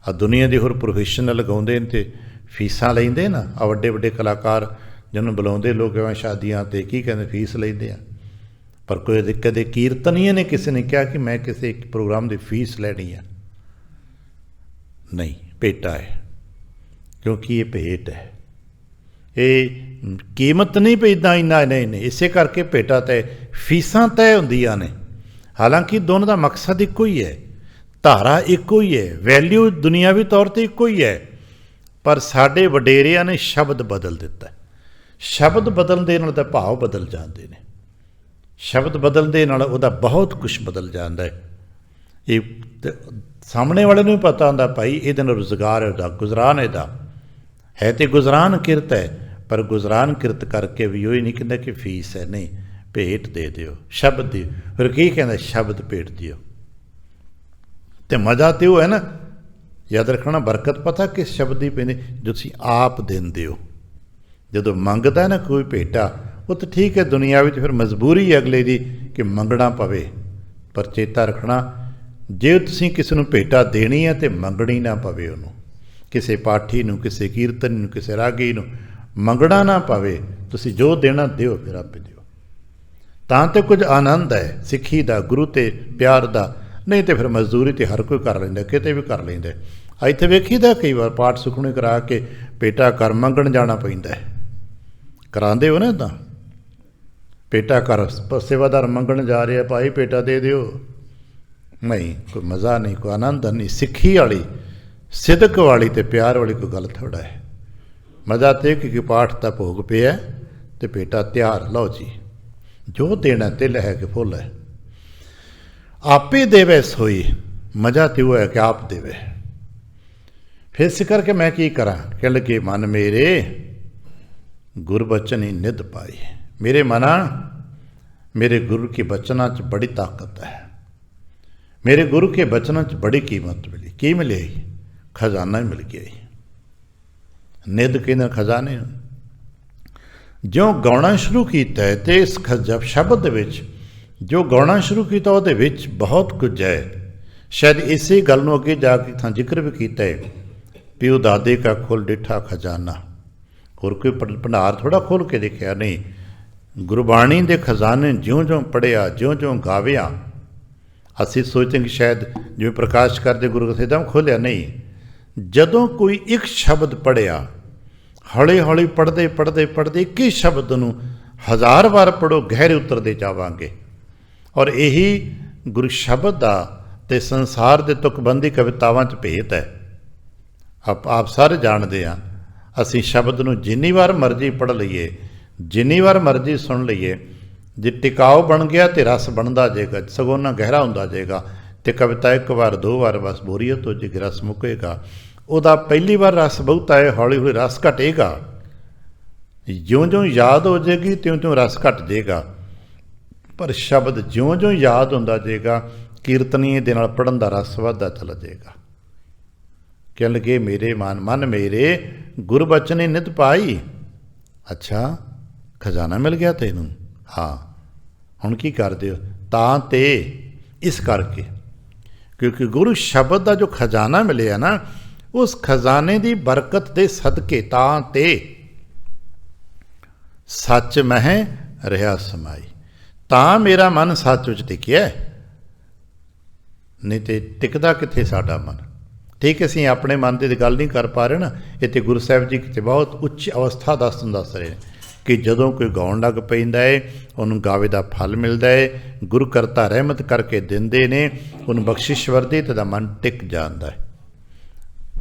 S1: ਆ ਦੁਨੀਆ ਦੇ ਹੋਰ ਪ੍ਰੋਫੈਸ਼ਨਲ ਲਗਾਉਂਦੇ ਨੇ ਅਤੇ ਫੀਸਾਂ ਲੈਂਦੇ ਨਾ। ਆ ਵੱਡੇ ਵੱਡੇ ਕਲਾਕਾਰ ਜਿਹਨੂੰ ਬੁਲਾਉਂਦੇ ਲੋਕ ਐਵੇਂ ਸ਼ਾਦੀਆਂ 'ਤੇ ਕੀ ਕਹਿੰਦੇ ਫੀਸ ਲੈਂਦੇ ਆ। ਪਰ ਕੋਈ ਕਦੇ ਕੀਰਤਨੀਏ ਨੇ ਕਿਸੇ ਨੇ ਕਿਹਾ ਕਿ ਮੈਂ ਕਿਸੇ ਇੱਕ ਪ੍ਰੋਗਰਾਮ ਦੀ ਫੀਸ ਲੈਣੀ ਆ। ਨਹੀਂ, ਭੇਟਾ ਹੈ, ਕਿਉਂਕਿ ਇਹ ਭੇਟ ਹੈ। ਇਹ ਕੀਮਤ ਨਹੀਂ ਪਈ ਇੱਦਾਂ ਇੰਨਾ ਨਹੀਂ। ਇਸੇ ਕਰਕੇ ਭੇਟਾ ਤੈਅ, ਫੀਸਾਂ ਤੈਅ ਹੁੰਦੀਆਂ ਨੇ। ਹਾਲਾਂਕਿ ਦੋਨੋਂ ਦਾ ਮਕਸਦ ਇੱਕੋ ਹੀ ਹੈ, ਧਾਰਾ ਇੱਕੋ ਹੀ ਹੈ, ਵੈਲਿਊ ਦੁਨਿਆਵੀ ਤੌਰ 'ਤੇ ਇੱਕੋ ਹੀ ਹੈ। ਪਰ ਸਾਡੇ ਵਡੇਰਿਆਂ ਨੇ ਸ਼ਬਦ ਬਦਲ ਦਿੱਤਾ। ਸ਼ਬਦ ਬਦਲਣ ਦੇ ਨਾਲ ਤਾਂ ਭਾਵ ਬਦਲ ਜਾਂਦੇ ਨੇ। ਸ਼ਬਦ ਬਦਲਣ ਦੇ ਨਾਲ ਉਹਦਾ ਬਹੁਤ ਕੁਛ ਬਦਲ ਜਾਂਦਾ ਹੈ। ਇਹ ਸਾਹਮਣੇ ਵਾਲੇ ਨੂੰ ਵੀ ਪਤਾ ਹੁੰਦਾ ਭਾਈ ਇਹਦੇ ਨਾਲ ਰੁਜ਼ਗਾਰ ਇਹਦਾ, ਗੁਜ਼ਰਾਨ ਇਹਦਾ ਹੈ। ਤੇ ਗੁਜ਼ਰਾਨ ਕਿਰਤ ਹੈ, ਪਰ ਗੁਜ਼ਰਾਨ ਕਿਰਤ ਕਰਕੇ ਵੀ ਉਹ ਹੀ ਨਹੀਂ ਕਹਿੰਦਾ ਕਿ ਫੀਸ ਹੈ। ਨਹੀਂ, ਭੇਟ ਦੇ ਦਿਓ, ਸ਼ਬਦ ਦਿਓ। ਫਿਰ ਕੀ ਕਹਿੰਦਾ? ਸ਼ਬਦ ਭੇਟ ਦਿਓ। ਅਤੇ ਮਜ਼ਾ ਤਾਂ ਉਹ ਹੈ ਨਾ, ਯਾਦ ਰੱਖਣਾ, ਬਰਕਤ ਪਤਾ ਕਿਸ ਸ਼ਬਦ ਦੀ ਪੈਂਦੀ? ਜੋ ਤੁਸੀਂ ਆਪ ਦਿੰਦੇ ਹੋ। ਜਦੋਂ ਮੰਗਦਾ ਨਾ ਕੋਈ ਭੇਟਾ, ਉਹ ਤਾਂ ਠੀਕ ਹੈ, ਦੁਨੀਆ ਵਿੱਚ ਫਿਰ ਮਜਬੂਰੀ ਹੈ ਅਗਲੇ ਦੀ ਕਿ ਮੰਗਣਾ ਪਵੇ। ਪਰ ਚੇਤਾ ਰੱਖਣਾ, ਜੇ ਤੁਸੀਂ ਕਿਸੇ ਨੂੰ ਭੇਟਾ ਦੇਣੀ ਹੈ ਤਾਂ ਮੰਗਣੀ ਨਾ ਪਵੇ ਉਹਨੂੰ। ਕਿਸੇ ਪਾਠੀ ਨੂੰ, ਕਿਸੇ ਕੀਰਤਨ ਨੂੰ, ਕਿਸੇ ਰਾਗੀ ਨੂੰ ਮੰਗਣਾ ਨਾ ਪਵੇ। ਤੁਸੀਂ ਜੋ ਦੇਣਾ ਦਿਓ, ਫਿਰ ਆਪੇ ਦਿਓ। ਤਾਂ ਤੇ ਕੁਝ ਆਨੰਦ ਹੈ ਸਿੱਖੀ ਦਾ, ਗੁਰੂ ਤੇ ਪਿਆਰ ਦਾ। ਨਹੀਂ ਤਾਂ ਫਿਰ ਮਜ਼ਦੂਰੀ ਤਾਂ ਹਰ ਕੋਈ ਕਰ ਲੈਂਦਾ, ਕਿਤੇ ਵੀ ਕਰ ਲੈਂਦਾ। ਇੱਥੇ ਵੇਖੀਦਾ ਕਈ ਵਾਰ ਪਾਠ ਸੁਖਣੇ ਕਰਾ ਕੇ ਭੇਟਾ ਘਰ ਮੰਗਣ ਜਾਣਾ ਪੈਂਦਾ। ਕਰਾਉਂਦੇ ਹੋ ਨਾ ਇੱਦਾਂ? ਭੇਟਾ ਘਰ ਸੇਵਾਦਾਰ ਮੰਗਣ ਜਾ ਰਿਹਾ, ਭਾਈ ਭੇਟਾ ਦੇ ਦਿਓ। ਨਹੀਂ, ਕੋਈ ਮਜ਼ਾ ਨਹੀਂ, ਕੋਈ ਆਨੰਦ ਨਹੀਂ। ਸਿੱਖੀ ਵਾਲੀ, ਸਿਦਕ ਵਾਲੀ ਅਤੇ ਪਿਆਰ ਵਾਲੀ ਕੋਈ ਗੱਲ ਥੋੜ੍ਹਾ ਹੈ। ਮਜ਼ਾ ਤਾਂ ਕਿ ਪਾਠ ਦਾ ਭੋਗ ਪਿਆ ਅਤੇ ਭੇਟਾ ਤਿਆਰ, ਲਓ ਜੀ ਜੋ ਦੇਣਾ ਤਿਲ ਹੈ ਕਿ ਫੁੱਲ ਹੈ। ਆਪੇ ਦੇਵੇ ਸੋਈ, ਮਜ਼ਾ ਤਾਂ ਉਹ ਹੈ ਕਿ ਆਪ ਦੇਵੇ। ਫਿਰ ਇਸ ਕਰਕੇ ਮੈਂ ਕੀ ਕਰਾਂ? ਕਹਿ ਲੱਗੇ, ਮਨ ਮੇਰੇ ਗੁਰਬਚਨ ਹੀ ਨਿਧ ਪਾਈ। ਮੇਰੇ ਮਨਾ, ਮੇਰੇ ਗੁਰੂ ਕੇ ਬਚਨਾਂ 'ਚ ਬੜੀ ਤਾਕਤ ਹੈ। ਮੇਰੇ ਗੁਰੂ ਕੇ ਬਚਨਾਂ 'ਚ ਬੜੀ ਕੀਮਤ ਮਿਲੀ। ਕੀ ਮਿਲਿਆ? ਖਜ਼ਾਨਾ ਹੀ ਮਿਲ ਗਿਆ। ਨਿਧ ਕਹਿੰਦੇ ਖਜ਼ਾਨੇ ਨੂੰ। ਜਿਉਂ ਗਾਉਣਾ ਸ਼ੁਰੂ ਕੀਤਾ ਹੈ ਅਤੇ ਇਸ ਸ਼ਬਦ ਦੇ ਵਿੱਚ ਜੋ ਗਾਉਣਾ ਸ਼ੁਰੂ ਕੀਤਾ ਉਹਦੇ ਵਿੱਚ ਬਹੁਤ ਕੁਝ ਹੈ। ਸ਼ਾਇਦ ਇਸੇ ਗੱਲ ਨੂੰ ਅੱਗੇ ਜਾ ਕੇ ਥਾਂ ਜ਼ਿਕਰ ਵੀ ਕੀਤਾ ਹੈ, ਪਿਓ ਦਾਦੇ ਕਾ ਖੋਲ ਡਿੱਠਾ ਖਜ਼ਾਨਾ। ਹੋਰ ਕੋਈ ਭੰਡਾਰ ਥੋੜ੍ਹਾ ਖੋਲ੍ਹ ਕੇ ਦੇਖਿਆ, ਨਹੀਂ। ਗੁਰਬਾਣੀ ਦੇ ਖਜ਼ਾਨੇ ਜਿਉਂ-ਜਿਉਂ ਪੜ੍ਹਿਆ, ਜਿਉਂ-ਜਿਉਂ ਗਾਵਿਆ। ਅਸੀਂ ਸੋਚਦੇ ਕਿ ਸ਼ਾਇਦ ਜਿਵੇਂ ਪ੍ਰਕਾਸ਼ ਕਰਦੇ ਗੁਰੂ ਗ੍ਰੰਥ ਖੋਲ੍ਹਿਆ, ਨਹੀਂ। ਜਦੋਂ ਕੋਈ ਇੱਕ ਸ਼ਬਦ ਪੜ੍ਹਿਆ, ਹੌਲੀ ਹੌਲੀ ਪੜ੍ਹਦੇ ਪੜ੍ਹਦੇ ਪੜ੍ਹਦੇ ਇੱਕ ਹੀ ਸ਼ਬਦ ਨੂੰ 1000 ਵਾਰ ਪੜ੍ਹੋ, ਗਹਿਰੇ ਉਤਰਦੇ ਜਾਵਾਂਗੇ। ਔਰ ਇਹੀ ਗੁਰੂ ਸ਼ਬਦ ਦਾ ਅਤੇ ਸੰਸਾਰ ਦੇ ਤੁਕਬੰਦੀ ਕਵਿਤਾਵਾਂ 'ਚ ਭੇਤ ਹੈ। ਆਪ ਸਾਰੇ ਜਾਣਦੇ ਹਾਂ। ਅਸੀਂ ਸ਼ਬਦ ਨੂੰ ਜਿੰਨੀ ਵਾਰ ਮਰਜ਼ੀ ਪੜ੍ਹ ਲਈਏ, ਜਿੰਨੀ ਵਾਰ ਮਰਜ਼ੀ ਸੁਣ ਲਈਏ, ਜੇ ਟਿਕਾਊ ਬਣ ਗਿਆ ਤਾਂ ਰਸ ਬਣਦਾ ਜਾਏਗਾ, ਸਗੋਂ ਨਾ ਗਹਿਰਾ ਹੁੰਦਾ ਜਾਏਗਾ। ਅਤੇ ਕਵਿਤਾ 1 ਵਾਰ 2 ਵਾਰ ਬਸ ਬੋਰੀਅਤ ਹੋ ਜਾਏਗੀ, ਰਸ ਮੁੱਕੇਗਾ। ਉਹਦਾ ਪਹਿਲੀ ਵਾਰ ਰਸ ਬਹੁਤਾ ਹੈ, ਹੌਲੀ ਹੌਲੀ ਰਸ ਘਟੇਗਾ। ਜਿਉਂ-ਜਿਉਂ ਯਾਦ ਹੋ ਜਾਏਗੀ ਤਿਉਂ-ਤਿਉਂ ਰਸ ਘਟ ਜਾਏਗਾ। ਪਰ ਸ਼ਬਦ ਜਿਉਂ-ਜਿਉਂ ਯਾਦ ਹੁੰਦਾ ਜਾਏਗਾ, ਕੀਰਤਨੀਏ ਦੇ ਨਾਲ ਪੜ੍ਹਨ ਦਾ ਰਸ ਵੱਧਦਾ ਚਲਾ ਜਾਏਗਾ। ਕਹਿਣ ਲੱਗੇ, ਮੇਰੇ ਮਨ ਮੇਰੇ ਗੁਰਬਚਨ ਨਿਤ ਪਾਈ। ਅੱਛਾ, ਖਜ਼ਾਨਾ ਮਿਲ ਗਿਆ ਤੈਨੂੰ? ਹਾਂ। ਹੁਣ ਕੀ ਕਰਦੇ ਹੋ? ਤਾਂ ਤੇ ਇਸ ਕਰਕੇ, ਕਿਉਂਕਿ ਗੁਰੂ ਸ਼ਬਦ ਦਾ ਜੋ ਖਜ਼ਾਨਾ ਮਿਲਿਆ ਨਾ, ਉਸ ਖਜ਼ਾਨੇ ਦੀ ਬਰਕਤ ਦੇ ਸਦਕੇ ਤਾਂ ਤੇ ਸੱਚ ਮਹਿ ਰਿਹਾ ਸਮਾਈ। ਤਾਂ ਮੇਰਾ ਮਨ ਸੱਚ ਵਿੱਚ ਟਿਕਿਆ, ਨਹੀਂ ਤੇ ਟਿਕਦਾ ਕਿੱਥੇ ਸਾਡਾ ਮਨ। ਠੀਕ, ਅਸੀਂ ਆਪਣੇ ਮਨ ਦੀ ਗੱਲ ਨਹੀਂ ਕਰ ਪਾ ਰਹੇ ਨਾ। ਇੱਥੇ ਗੁਰੂ ਸਾਹਿਬ ਜੀ ਕਿਤੇ ਬਹੁਤ ਉੱਚ ਅਵਸਥਾ ਦੱਸ ਰਹੇ ਕਿ ਜਦੋਂ ਕੋਈ ਗਾਉਣ ਲੱਗ ਪੈਂਦਾ ਹੈ, ਉਹਨੂੰ ਗਾਵੇ ਦਾ ਫਲ ਮਿਲਦਾ ਹੈ। ਗੁਰੂ ਕਰਤਾ ਰਹਿਮਤ ਕਰਕੇ ਦਿੰਦੇ ਨੇ, ਉਹਨੂੰ ਬਖਸ਼ਿਸ਼ ਵਰਦੀ ਤੇ ਦਾ ਮਨ ਟਿਕ ਜਾਂਦਾ ਹੈ।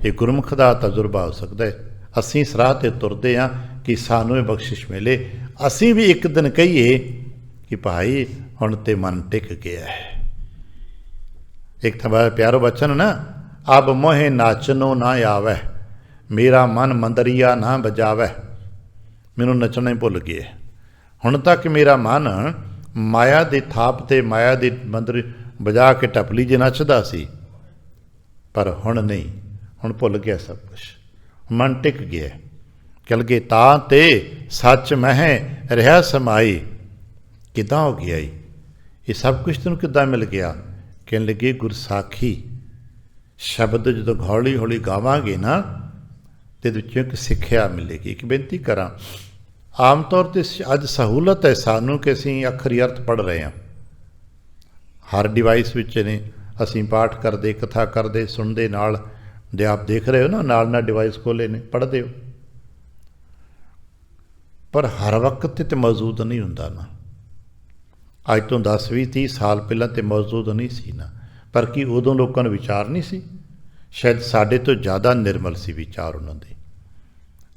S1: ਇਹ ਗੁਰਮੁਖ ਦਾ ਤਜਰਬਾ ਹੋ ਸਕਦਾ ਹੈ। ਅਸੀਂ ਇਸ ਰਾਹ 'ਤੇ ਤੁਰਦੇ ਹਾਂ ਕਿ ਸਾਨੂੰ ਇਹ ਬਖਸ਼ਿਸ਼ ਮਿਲੇ। ਅਸੀਂ ਵੀ ਇੱਕ ਦਿਨ ਕਹੀਏ ਕਿ ਭਾਈ ਹੁਣ ਤੇ ਮਨ ਟਿਕ ਗਿਆ ਹੈ। ਇੱਕ ਤਾਂ ਪਿਆਰੋ ਬਚਨ ਨਾ, ਅਬ ਮੋਹੇ ਨਾਚਨੋ ਨਾ ਆਵੈ, ਮੇਰਾ ਮਨ ਮੰਦਰੀਆ ਨਾ ਬਜਾਵੈ। ਮੈਨੂੰ ਨੱਚਣਾ ਹੀ ਭੁੱਲ ਗਿਆ। ਹੁਣ ਤੱਕ ਮੇਰਾ ਮਨ ਮਾਇਆ ਦੀ ਥਾਪ 'ਤੇ, ਮਾਇਆ ਦੀ ਮੰਦਰ ਵਜਾ ਕੇ ਟਪਲੀ 'ਚ ਨੱਚਦਾ ਸੀ, ਪਰ ਹੁਣ ਨਹੀਂ। ਹੁਣ ਭੁੱਲ ਗਿਆ ਸਭ ਕੁਛ, ਮਨ ਟਿਕ ਗਿਆ। ਚਲ ਗਏ ਤਾਂ ਤੇ ਸੱਚ ਮਹਿ ਰਿਹਾ ਸਮਾਈ। ਕਿੱਦਾਂ ਹੋ ਗਿਆ ਇਹ ਸਭ ਕੁਛ ਤੈਨੂੰ ਕਿੱਦਾਂ ਮਿਲ ਗਿਆ? ਕਹਿਣ ਲੱਗੇ ਗੁਰਸਾਖੀ ਸ਼ਬਦ ਜਦੋਂ ਹੌਲੀ ਹੌਲੀ ਗਾਵਾਂਗੇ ਨਾ ਤੇ ਇਹਦੇ ਵਿੱਚੋਂ ਇੱਕ ਸਿੱਖਿਆ ਮਿਲੇਗੀ। ਇੱਕ ਬੇਨਤੀ ਕਰਾਂ, ਆਮ ਤੌਰ 'ਤੇ ਅੱਜ ਸਹੂਲਤ ਹੈ ਸਾਨੂੰ ਕਿ ਅਸੀਂ ਅੱਖਰੀ ਅਰਥ ਪੜ੍ਹ ਰਹੇ ਹਾਂ, ਹਰ ਡਿਵਾਈਸ ਵਿੱਚ ਨੇ, ਅਸੀਂ ਪਾਠ ਕਰਦੇ, ਕਥਾ ਕਰਦੇ, ਸੁਣਦੇ, ਨਾਲ ਜੇ ਆਪ ਦੇਖ ਰਹੇ ਹੋ ਨਾ, ਨਾਲ ਡਿਵਾਈਸ ਖੋਲ੍ਹੇ ਨੇ, ਪੜ੍ਹਦੇ ਹੋ, ਪਰ ਹਰ ਵਕਤ ਤੇ ਮੌਜੂਦ ਨਹੀਂ ਹੁੰਦਾ ਨਾ। ਅੱਜ ਤੋਂ 10-20-30 ਸਾਲ ਪਹਿਲਾਂ ਤੇ ਮੌਜੂਦ ਨਹੀਂ ਸੀ ਨਾ, ਪਰ ਕੀ ਉਦੋਂ ਲੋਕਾਂ ਨੂੰ ਵਿਚਾਰ ਨਹੀਂ ਸੀ? ਸ਼ਾਇਦ ਸਾਡੇ ਤੋਂ ਜ਼ਿਆਦਾ ਨਿਰਮਲ ਸੀ ਵਿਚਾਰ ਉਹਨਾਂ ਦੇ।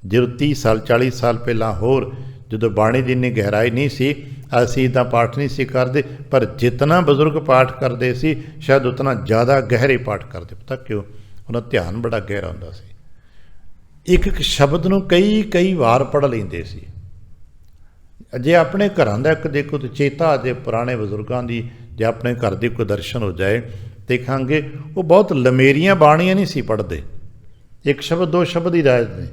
S1: ਜਦੋਂ 30 ਸਾਲ 40 ਸਾਲ ਪਹਿਲਾਂ ਹੋਰ ਜਦੋਂ ਬਾਣੀ ਦੀ ਇੰਨੀ ਗਹਿਰਾਈ ਨਹੀਂ ਸੀ, ਅਸੀਂ ਤਾਂ ਪਾਠ ਨਹੀਂ ਸੀ ਕਰਦੇ, ਪਰ ਜਿਤਨਾ ਬਜ਼ੁਰਗ ਪਾਠ ਕਰਦੇ ਸੀ ਸ਼ਾਇਦ ਉਤਨਾ ਜ਼ਿਆਦਾ ਗਹਿਰੇ ਪਾਠ ਕਰਦੇ। ਪਤਾ ਕਿਉਂ? ਉਹਨਾਂ ਦਾ ਧਿਆਨ ਬੜਾ ਗਹਿਰਾ ਹੁੰਦਾ ਸੀ, ਇੱਕ ਇੱਕ ਸ਼ਬਦ ਨੂੰ ਕਈ ਵਾਰ ਪੜ੍ਹ ਲੈਂਦੇ ਸੀ। ਜੇ ਆਪਣੇ ਘਰਾਂ ਦਾ ਇੱਕ ਦੇਖੋ ਤਾਂ ਚੇਤਾ ਜੇ ਪੁਰਾਣੇ ਬਜ਼ੁਰਗਾਂ ਦੀ, ਜੇ ਆਪਣੇ ਘਰ ਦੇ ਕੋਈ ਦਰਸ਼ਨ ਹੋ ਜਾਏ ਦੇਖਾਂਗੇ ਉਹ ਬਹੁਤ ਲੰਮੇਰੀਆਂ ਬਾਣੀਆਂ ਨਹੀਂ ਸੀ ਪੜ੍ਹਦੇ, ਇੱਕ ਸ਼ਬਦ ਦੋ ਸ਼ਬਦ ਹੀ ਰਹਿ ਨੇ,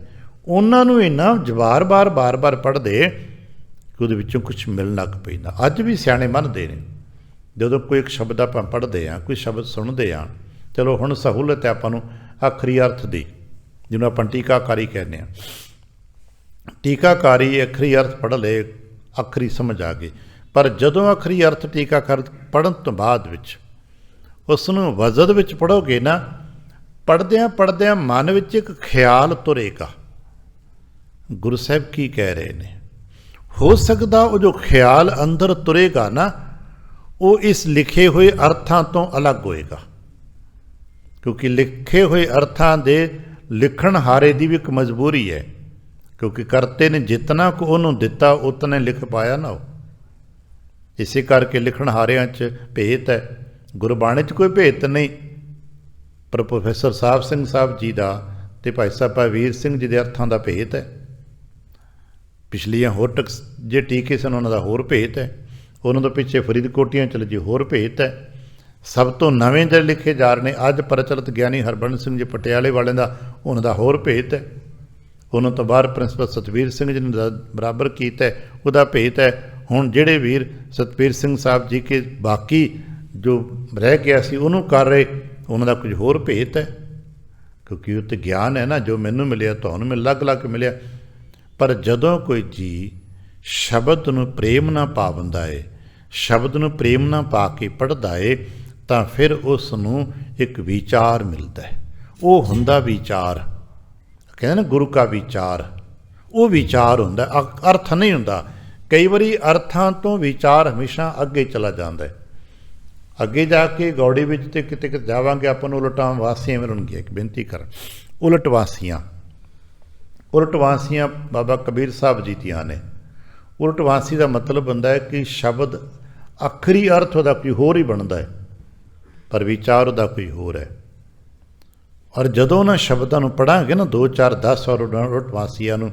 S1: ਉਹਨਾਂ ਨੂੰ ਇੰਨਾ ਬਾਰ-ਬਾਰ ਪੜ੍ਹਦੇ ਕਿ ਉਹਦੇ ਵਿੱਚੋਂ ਕੁਛ ਮਿਲਣ ਲੱਗ ਪੈਂਦਾ। ਅੱਜ ਵੀ ਸਿਆਣੇ ਮੰਨਦੇ ਨੇ, ਜਦੋਂ ਕੋਈ ਇੱਕ ਸ਼ਬਦ ਆਪਾਂ ਪੜ੍ਹਦੇ ਹਾਂ, ਕੋਈ ਸ਼ਬਦ ਸੁਣਦੇ ਹਾਂ, ਚਲੋ ਹੁਣ ਸਹੂਲਤ ਹੈ ਆਪਾਂ ਨੂੰ ਆਖਰੀ ਅਰਥ ਦੀ, ਜਿਹਨੂੰ ਆਪਾਂ ਟੀਕਾਕਾਰੀ ਕਹਿੰਦੇ ਹਾਂ, ਟੀਕਾਕਾਰੀ ਆਖਰੀ ਅਰਥ ਪੜ੍ਹ ਲਏ, ਆਖਰੀ ਸਮਝ ਆ ਗਈ। ਪਰ ਜਦੋਂ ਆਖਰੀ ਅਰਥ ਟੀਕਾਕਾਰ ਪੜ੍ਹਨ ਤੋਂ ਬਾਅਦ ਵਿੱਚ ਉਸ ਨੂੰ ਵਜਦ ਵਿੱਚ ਪੜ੍ਹੋਗੇ ਨਾ, ਪੜ੍ਹਦਿਆਂ ਮਨ ਵਿੱਚ ਇੱਕ ਖਿਆਲ ਤੁਰੇਗਾ। ਗੁਰੂ ਸਾਹਿਬ ਕੀ ਕਹਿ ਰਹੇ ਨੇ? ਹੋ ਸਕਦਾ ਉਹ ਜੋ ਖਿਆਲ ਅੰਦਰ ਤੁਰੇਗਾ ਨਾ, ਉਹ ਇਸ ਲਿਖੇ ਹੋਏ ਅਰਥਾਂ ਤੋਂ ਅਲੱਗ ਹੋਏਗਾ, ਕਿਉਂਕਿ ਲਿਖੇ ਹੋਏ ਅਰਥਾਂ ਦੇ ਲਿਖਣ ਹਾਰੇ ਦੀ ਵੀ ਇੱਕ ਮਜਬੂਰੀ ਹੈ, ਕਿਉਂਕਿ ਕਰਤੇ ਨੇ ਜਿਤਨਾ ਕੁ ਉਹਨੂੰ ਦਿੱਤਾ ਉਤਨੇ ਲਿਖ ਪਾਇਆ ਨਾ ਉਹ। ਇਸੇ ਕਰਕੇ ਲਿਖਣ ਹਾਰਿਆਂ 'ਚ ਭੇਤ ਹੈ, ਗੁਰਬਾਣੀ 'ਚ ਕੋਈ ਭੇਤ ਨਹੀਂ। ਪਰ ਪ੍ਰੋਫੈਸਰ ਸਾਹਿਬ ਸਿੰਘ ਸਾਹਿਬ ਜੀ ਦਾ ਅਤੇ ਭਾਈ ਸਾਹਿਬ ਵੀਰ ਸਿੰਘ ਜੀ ਦੇ ਅਰਥਾਂ ਦਾ ਭੇਤ ਹੈ। ਪਿਛਲੀਆਂ ਹੋਰ ਜੇ ਟੀਕੇ ਸਨ ਉਹਨਾਂ ਦਾ ਹੋਰ ਭੇਤ ਹੈ, ਉਹਨਾਂ ਤੋਂ ਪਿੱਛੇ ਫਰੀਦਕੋਟੀਆਂ ਚਲੇ ਜੀ ਹੋਰ ਭੇਤ ਹੈ। ਸਭ ਤੋਂ ਨਵੇਂ ਜਿਹੜੇ ਲਿਖੇ ਜਾ ਰਹੇ ਨੇ ਅੱਜ ਪ੍ਰਚਲਿਤ ਗਿਆਨੀ ਹਰਬੰਸ ਸਿੰਘ ਜੀ ਪਟਿਆਲੇ ਵਾਲਿਆਂ ਦਾ, ਉਹਨਾਂ ਦਾ ਹੋਰ ਭੇਤ ਹੈ। ਉਹਨਾਂ ਤੋਂ ਬਾਅਦ ਪ੍ਰਿੰਸੀਪਲ ਸਤਵੀਰ ਸਿੰਘ ਜੀ ਨੇ ਬਰਾਬਰ ਕੀਤਾ, ਉਹਦਾ ਭੇਤ ਹੈ। ਹੁਣ ਜਿਹੜੇ ਵੀਰ ਸਤਵੀਰ ਸਿੰਘ ਸਾਹਿਬ ਜੀ ਕੇ ਬਾਕੀ ਜੋ ਰਹਿ ਗਿਆ ਸੀ ਉਹਨੂੰ ਕਰ ਰਹੇ, ਉਹਨਾਂ ਦਾ ਕੁਝ ਹੋਰ ਭੇਤ ਹੈ, ਕਿਉਂਕਿ ਉਹ ਤਾਂ ਗਿਆਨ ਹੈ ਨਾ, ਜੋ ਮੈਨੂੰ ਮਿਲਿਆ ਤੁਹਾਨੂੰ ਅਲੱਗ ਮਿਲਿਆ। ਪਰ ਜਦੋਂ ਕੋਈ ਜੀ ਸ਼ਬਦ ਨੂੰ ਪ੍ਰੇਮ ਨਾਲ ਪਾਵੰਦਾ ਹੈ, ਸ਼ਬਦ ਨੂੰ ਪ੍ਰੇਮ ਨਾਲ ਪਾ ਕੇ ਪੜ੍ਹਦਾ ਹੈ, ਤਾਂ ਫਿਰ ਉਸ ਨੂੰ ਇੱਕ ਵਿਚਾਰ ਮਿਲਦਾ ਹੈ। ਉਹ ਹੁੰਦਾ ਵਿਚਾਰ, ਕਹਿੰਦੇ ਨਾ ਗੁਰੂ ਕਾ ਵਿਚਾਰ, ਉਹ ਵਿਚਾਰ ਹੁੰਦਾ, ਅਰਥ ਨਹੀਂ ਹੁੰਦਾ। ਕਈ ਵਾਰੀ ਅਰਥਾਂ ਤੋਂ ਵਿਚਾਰ ਹਮੇਸ਼ਾ ਅੱਗੇ ਚਲਾ ਜਾਂਦਾ ਹੈ। ਅੱਗੇ ਜਾ ਕੇ ਗੌੜੀ ਵਿੱਚ ਤੇ ਕਿਤੇ ਜਾਵਾਂਗੇ ਆਪਾਂ ਨੂੰ ਉਲਟਾਂ ਵਾਸੀਆਂ ਮਿਲਣਗੀਆਂ। ਇੱਕ ਬੇਨਤੀ ਕਰ, ਉਲਟਵਾਸੀਆਂ ਬਾਬਾ ਕਬੀਰ ਸਾਹਿਬ ਜੀ ਦੀਆਂ ਨੇ। ਉਲਟਵਾਸੀ ਦਾ ਮਤਲਬ ਹੁੰਦਾ ਹੈ ਕਿ ਸ਼ਬਦ ਆਖਰੀ ਅਰਥ ਉਹਦਾ ਕੋਈ ਹੋਰ ਹੀ ਬਣਦਾ ਹੈ, ਪਰ ਵਿਚਾਰ ਉਹਦਾ ਕੋਈ ਹੋਰ ਹੈ। ਔਰ ਜਦੋਂ ਉਹਨਾਂ ਸ਼ਬਦਾਂ ਨੂੰ ਪੜ੍ਹਾਂਗੇ ਨਾ 2 4 10 ਔਰ ਉਲਟਵਾਸੀਆਂ ਨੂੰ,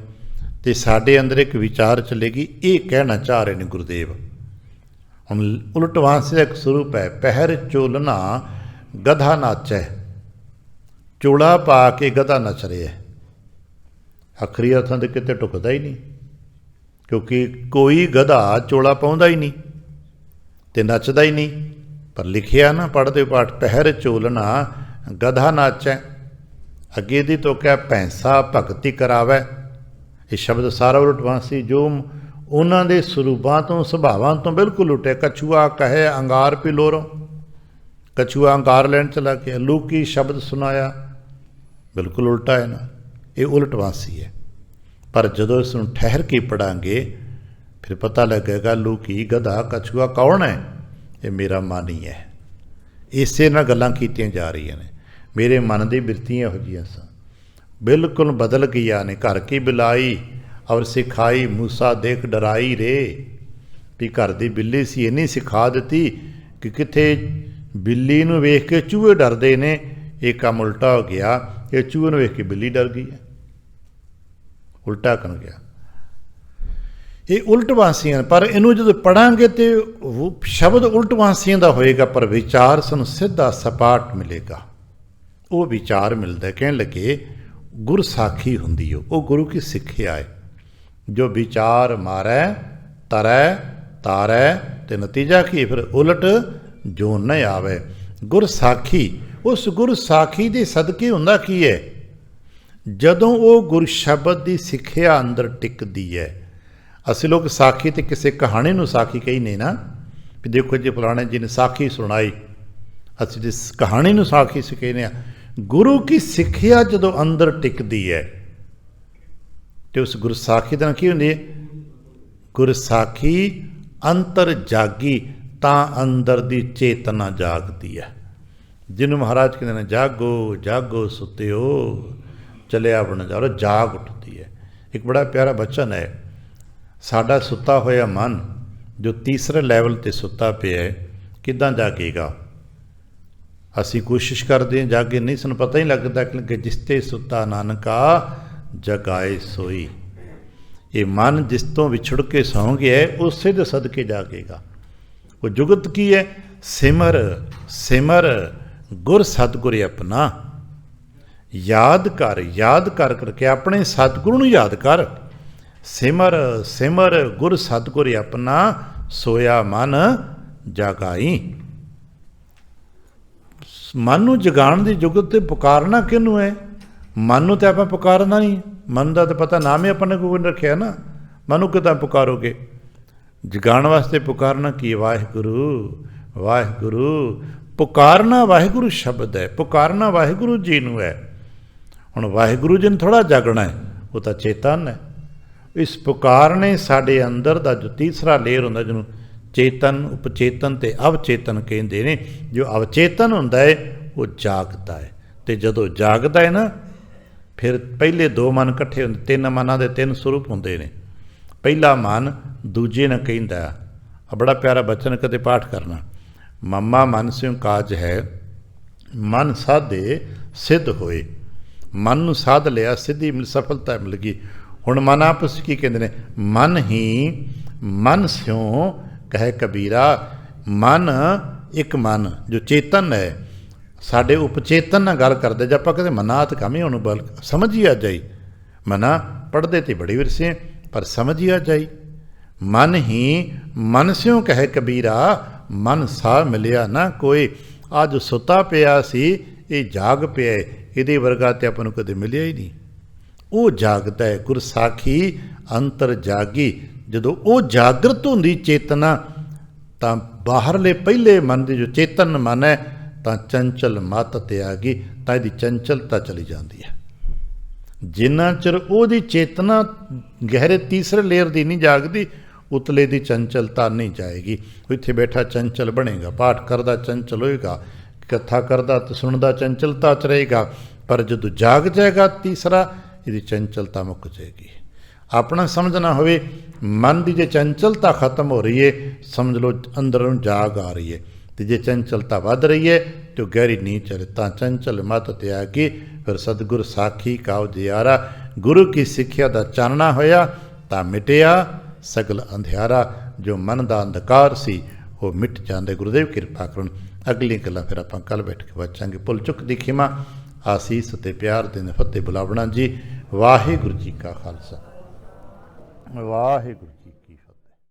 S1: ਤੇ ਸਾਡੇ ਅੰਦਰ ਇੱਕ ਵਿਚਾਰ ਚੱਲੇਗੀ, ਇਹ ਕਹਿਣਾ ਚਾਹ ਰਹੇ ਨੇ ਗੁਰਦੇਵ। ਹੁਣ ਉਲਟਵਾਸੀ ਦਾ ਇੱਕ ਸਰੂਪ ਹੈ, ਪਹਿਰ ਚੋਲਨਾ ਗਧਾ ਨਾਚੈ, ਚੋਲਾ ਪਾ ਕੇ ਗਧਾ ਨੱਚ ਰਿਹਾ। ਆਖਰੀ ਅਰਥਾਂ ਦੇ ਕਿਤੇ ਢੁਕਦਾ ਹੀ ਨਹੀਂ, ਕਿਉਂਕਿ ਕੋਈ ਗਧਾ ਚੋਲਾ ਪਾਉਂਦਾ ਹੀ ਨਹੀਂ ਤੇ ਨੱਚਦਾ ਹੀ ਨਹੀਂ। ਪਰ ਲਿਖਿਆ ਨਾ ਪੜ੍ਹਦੇ ਪਾਠ, ਪਹਿਰ ਚੋਲਨਾ ਗਧਾ ਨਾਚੈ, ਅੱਗੇ ਦੀ ਤੋਂ ਕਿਹਾ ਭੈਂਸਾ ਭਗਤੀ ਕਰਾਵੈ। ਇਹ ਸ਼ਬਦ ਸਾਰਾ ਉਲਟਵਾਸੀ ਜੋ ਉਹਨਾਂ ਦੇ ਸਰੂਪਾਂ ਤੋਂ ਸੁਭਾਵਾਂ ਤੋਂ ਬਿਲਕੁਲ ਉਲਟੇ। ਕਛੂਆ ਕਹੇ ਅੰਗਾਰ ਪਿਲੋਰੋ, ਕਛੂਆ ਅੰਗਾਰ ਲੈਣ ਚਲਾ ਗਿਆ। ਲੂਕੀ ਸ਼ਬਦ ਸੁਣਾਇਆ, ਬਿਲਕੁਲ ਉਲਟਾ ਹੈ ਨਾ, ਇਹ ਉਲਟਵਾਸੀ ਹੈ। ਪਰ ਜਦੋਂ ਇਸ ਨੂੰ ਠਹਿਰ ਕੇ ਪੜ੍ਹਾਂਗੇ ਫਿਰ ਪਤਾ ਲੱਗੇਗਾ ਲੂਕੀ ਗਧਾ ਕਛੂਆ ਕੌਣ ਹੈ? ਇਹ ਮੇਰਾ ਮਨ ਹੀ ਹੈ। ਇਸੇ ਨਾਲ ਗੱਲਾਂ ਕੀਤੀਆਂ ਜਾ ਰਹੀਆਂ ਨੇ। ਮੇਰੇ ਮਨ ਦੀ ਬਿਰਤੀਆਂ ਇਹੋ ਜਿਹੀਆਂ ਸਨ, ਬਿਲਕੁਲ ਬਦਲ ਗਈਆਂ ਨੇ। ਘਰ ਕੀ ਬਿਲਾਈ ਔਰ ਸਿਖਾਈ ਮੂਸਾ ਦੇਖ ਡਰਾਈ ਰੇ, ਵੀ ਘਰ ਦੀ ਬਿੱਲੀ ਸੀ, ਇੰਨੀ ਸਿਖਾ ਦਿੱਤੀ ਕਿ ਕਿੱਥੇ ਬਿੱਲੀ ਨੂੰ ਵੇਖ ਕੇ ਚੂਹੇ ਡਰਦੇ ਨੇ। ਇਹ ਕੰਮ ਉਲਟਾ ਹੋ ਗਿਆ, ਇਹ ਚੂਹੇ ਨੂੰ ਵੇਖ ਕੇ ਬਿੱਲੀ ਡਰ ਗਈ ਹੈ, ਉਲਟਾ ਕਰ ਗਿਆ। ਇਹ ਉਲਟਵਾਸੀਆਂ। ਪਰ ਇਹਨੂੰ ਜਦੋਂ ਪੜ੍ਹਾਂਗੇ ਤੇ ਉਹ ਸ਼ਬਦ ਉਲਟਵਾਸੀਆਂ ਦਾ ਹੋਏਗਾ, ਪਰ ਵਿਚਾਰ ਸਾਨੂੰ ਸਿੱਧਾ ਸਪਾਟ ਮਿਲੇਗਾ। ਉਹ ਵਿਚਾਰ ਮਿਲਦਾ। ਕਹਿਣ ਲੱਗੇ ਗੁਰਸਾਖੀ ਹੁੰਦੀ ਉਹ ਗੁਰੂ ਕੀ ਸਿੱਖਿਆ ਹੈ, ਜੋ ਵਿਚਾਰ ਮਾਰੈ ਤਰੈ ਤਾਰੈ ਤੇ ਨਤੀਜਾ ਕੀ ਫਿਰ ਉਲਟ ਜੋ ਨਾ ਆਵੇ। गुर साखी। उस गुर साखी दे सदके हुंदा की है, जदों वो गुर शब्द की सिक्ख्या अंदर टिकदी है। असीं लोग साखी ते किसी कहानी नूं साखी कहने ना, भी देखो जी फलाणे जी ने साखी सुनाई, असीं जिस कहानी नूं साखी से कहने आ। गुरु की सिक्ख्या जदों अंदर टिकदी है तो उस गुर साखी का की हुंदी है? गुर साखी अंतर जागी, तां अंदर दी चेतना जागदी है। जिन्होंने महाराज कहते हैं जागो जागो सुत्यो, चलिया बन जाओ, जाग उठती है। एक बड़ा प्यारा बचन है, साडा सुता होया मन जो तीसरे लैवल ते सुता पिया है, किदां जागेगा? असी कोशिश करते हैं जागे, नहीं सानूं पता ही लगता कि जिसते सुता नानका जगाए सोई। ये मन जिस तो विछड़ के सौ गया है, उसे दे सदके जागेगा। वो जुगत की है? सिमर सिमर गुर सतगुर अपना। याद कर करके अपने सतगुरु नूं याद कर। सिमर सिमर गुर सतगुर अपना, सोया मन जागाई। मन नूं जगाण दी जुगत ते पुकारना किनू है? मन नूं ते आपां पुकारना नहीं, मन का तो पता नाम ही अपने को रखिया ना, मन नूं किदां पुकारोगे? जगाण वास्ते पुकारना की? वाहिगुरू वाहिगुरू। पुकारना वाहिगुरू शब्द है, पुकारना वाहिगुरू जी नूं है। हुण वाहिगुरू जी नूं थोड़ा जागना है, वो तो चेतन है। इस पुकारने साडे अंदर दा जो तीसरा लेयर हुंदा, जिन्हों चेतन उपचेतन ते अवचेतन कहंदे ने। जो अवचेतन हुंदा है वो जागदा है, ते जदों जागदा है ना, फिर पहले दो मन इकट्ठे होंदे, तीन मनां दे तीन स्वरूप हुंदे ने। पहला मन दूजे ने कहंदा, बड़ा प्यारा बचन कदे पाठ करना, मम्मा मन स्यों काज है, मन साधे सिद्ध होए। मन नूं साध लिया, सिद्धि मिल, सफलता मिल गई। हुण मन आपस की कहंदे ने, मन ही मन स्यों कहे कबीरा। मन एक मन जो चेतन है, साडे उपचेतन नाल गल करदे। जे आपां कहंदे मना ते कम ही हुण बल समझ ही आ जाई, मना पढ़दे ते बड़ी विरसे पर समझ ही आ जाई। मन ही मन स्यों कहे कबीरा, मन सा मिलिया ना कोई। अज सुता पिया सी, ये जाग पिया, ये वर्गा तो आपां नूं कदे मिलिया ही नहीं। वो जागदा है, गुर साखी अंतर जागी। जदों वो जागृत होंदी चेतना, तां बाहरले पहले मन की जो चेतन मन है, तां चंचल मत त्यागी, तां इहदी चंचलता चली जाती है। जिन्ना चिर उहदी चेतना गहरे तीसरे लेयर की नहीं जागती, उतले की चंचलता नहीं जाएगी। इत्थे बैठा चंचल बनेगा, पाठ करदा चंचल होएगा, कथा करदा तो सुनदा चंचलता च रहेगा, पर जदों जाग जाएगा तीसरा, इसकी चंचलता मुक जाएगी। अपना समझना होवे, मन की जो चंचलता खत्म हो रही है, समझ लो अंदरों जाग आ रही है। तो जे चंचलता वध रही है तो गहरी नींद चले, तां चंचल मत त्यागी। फिर सतगुर साखी काव जियारा, गुरु की सिक्ख्या का चानना होया, तां मिटिया सगल अंधियारा। जो मन का अंधकार सी वो मिट जाते। गुरुदेव कृपा करन। अगली गल्लां फिर आपां कल बैठ के बचांगे। भुल चुक दी खिमा, आसीस ते प्यार देने फतेह बुलावना जी। वाहिगुरू जी का खालसा, वाहिगुरू।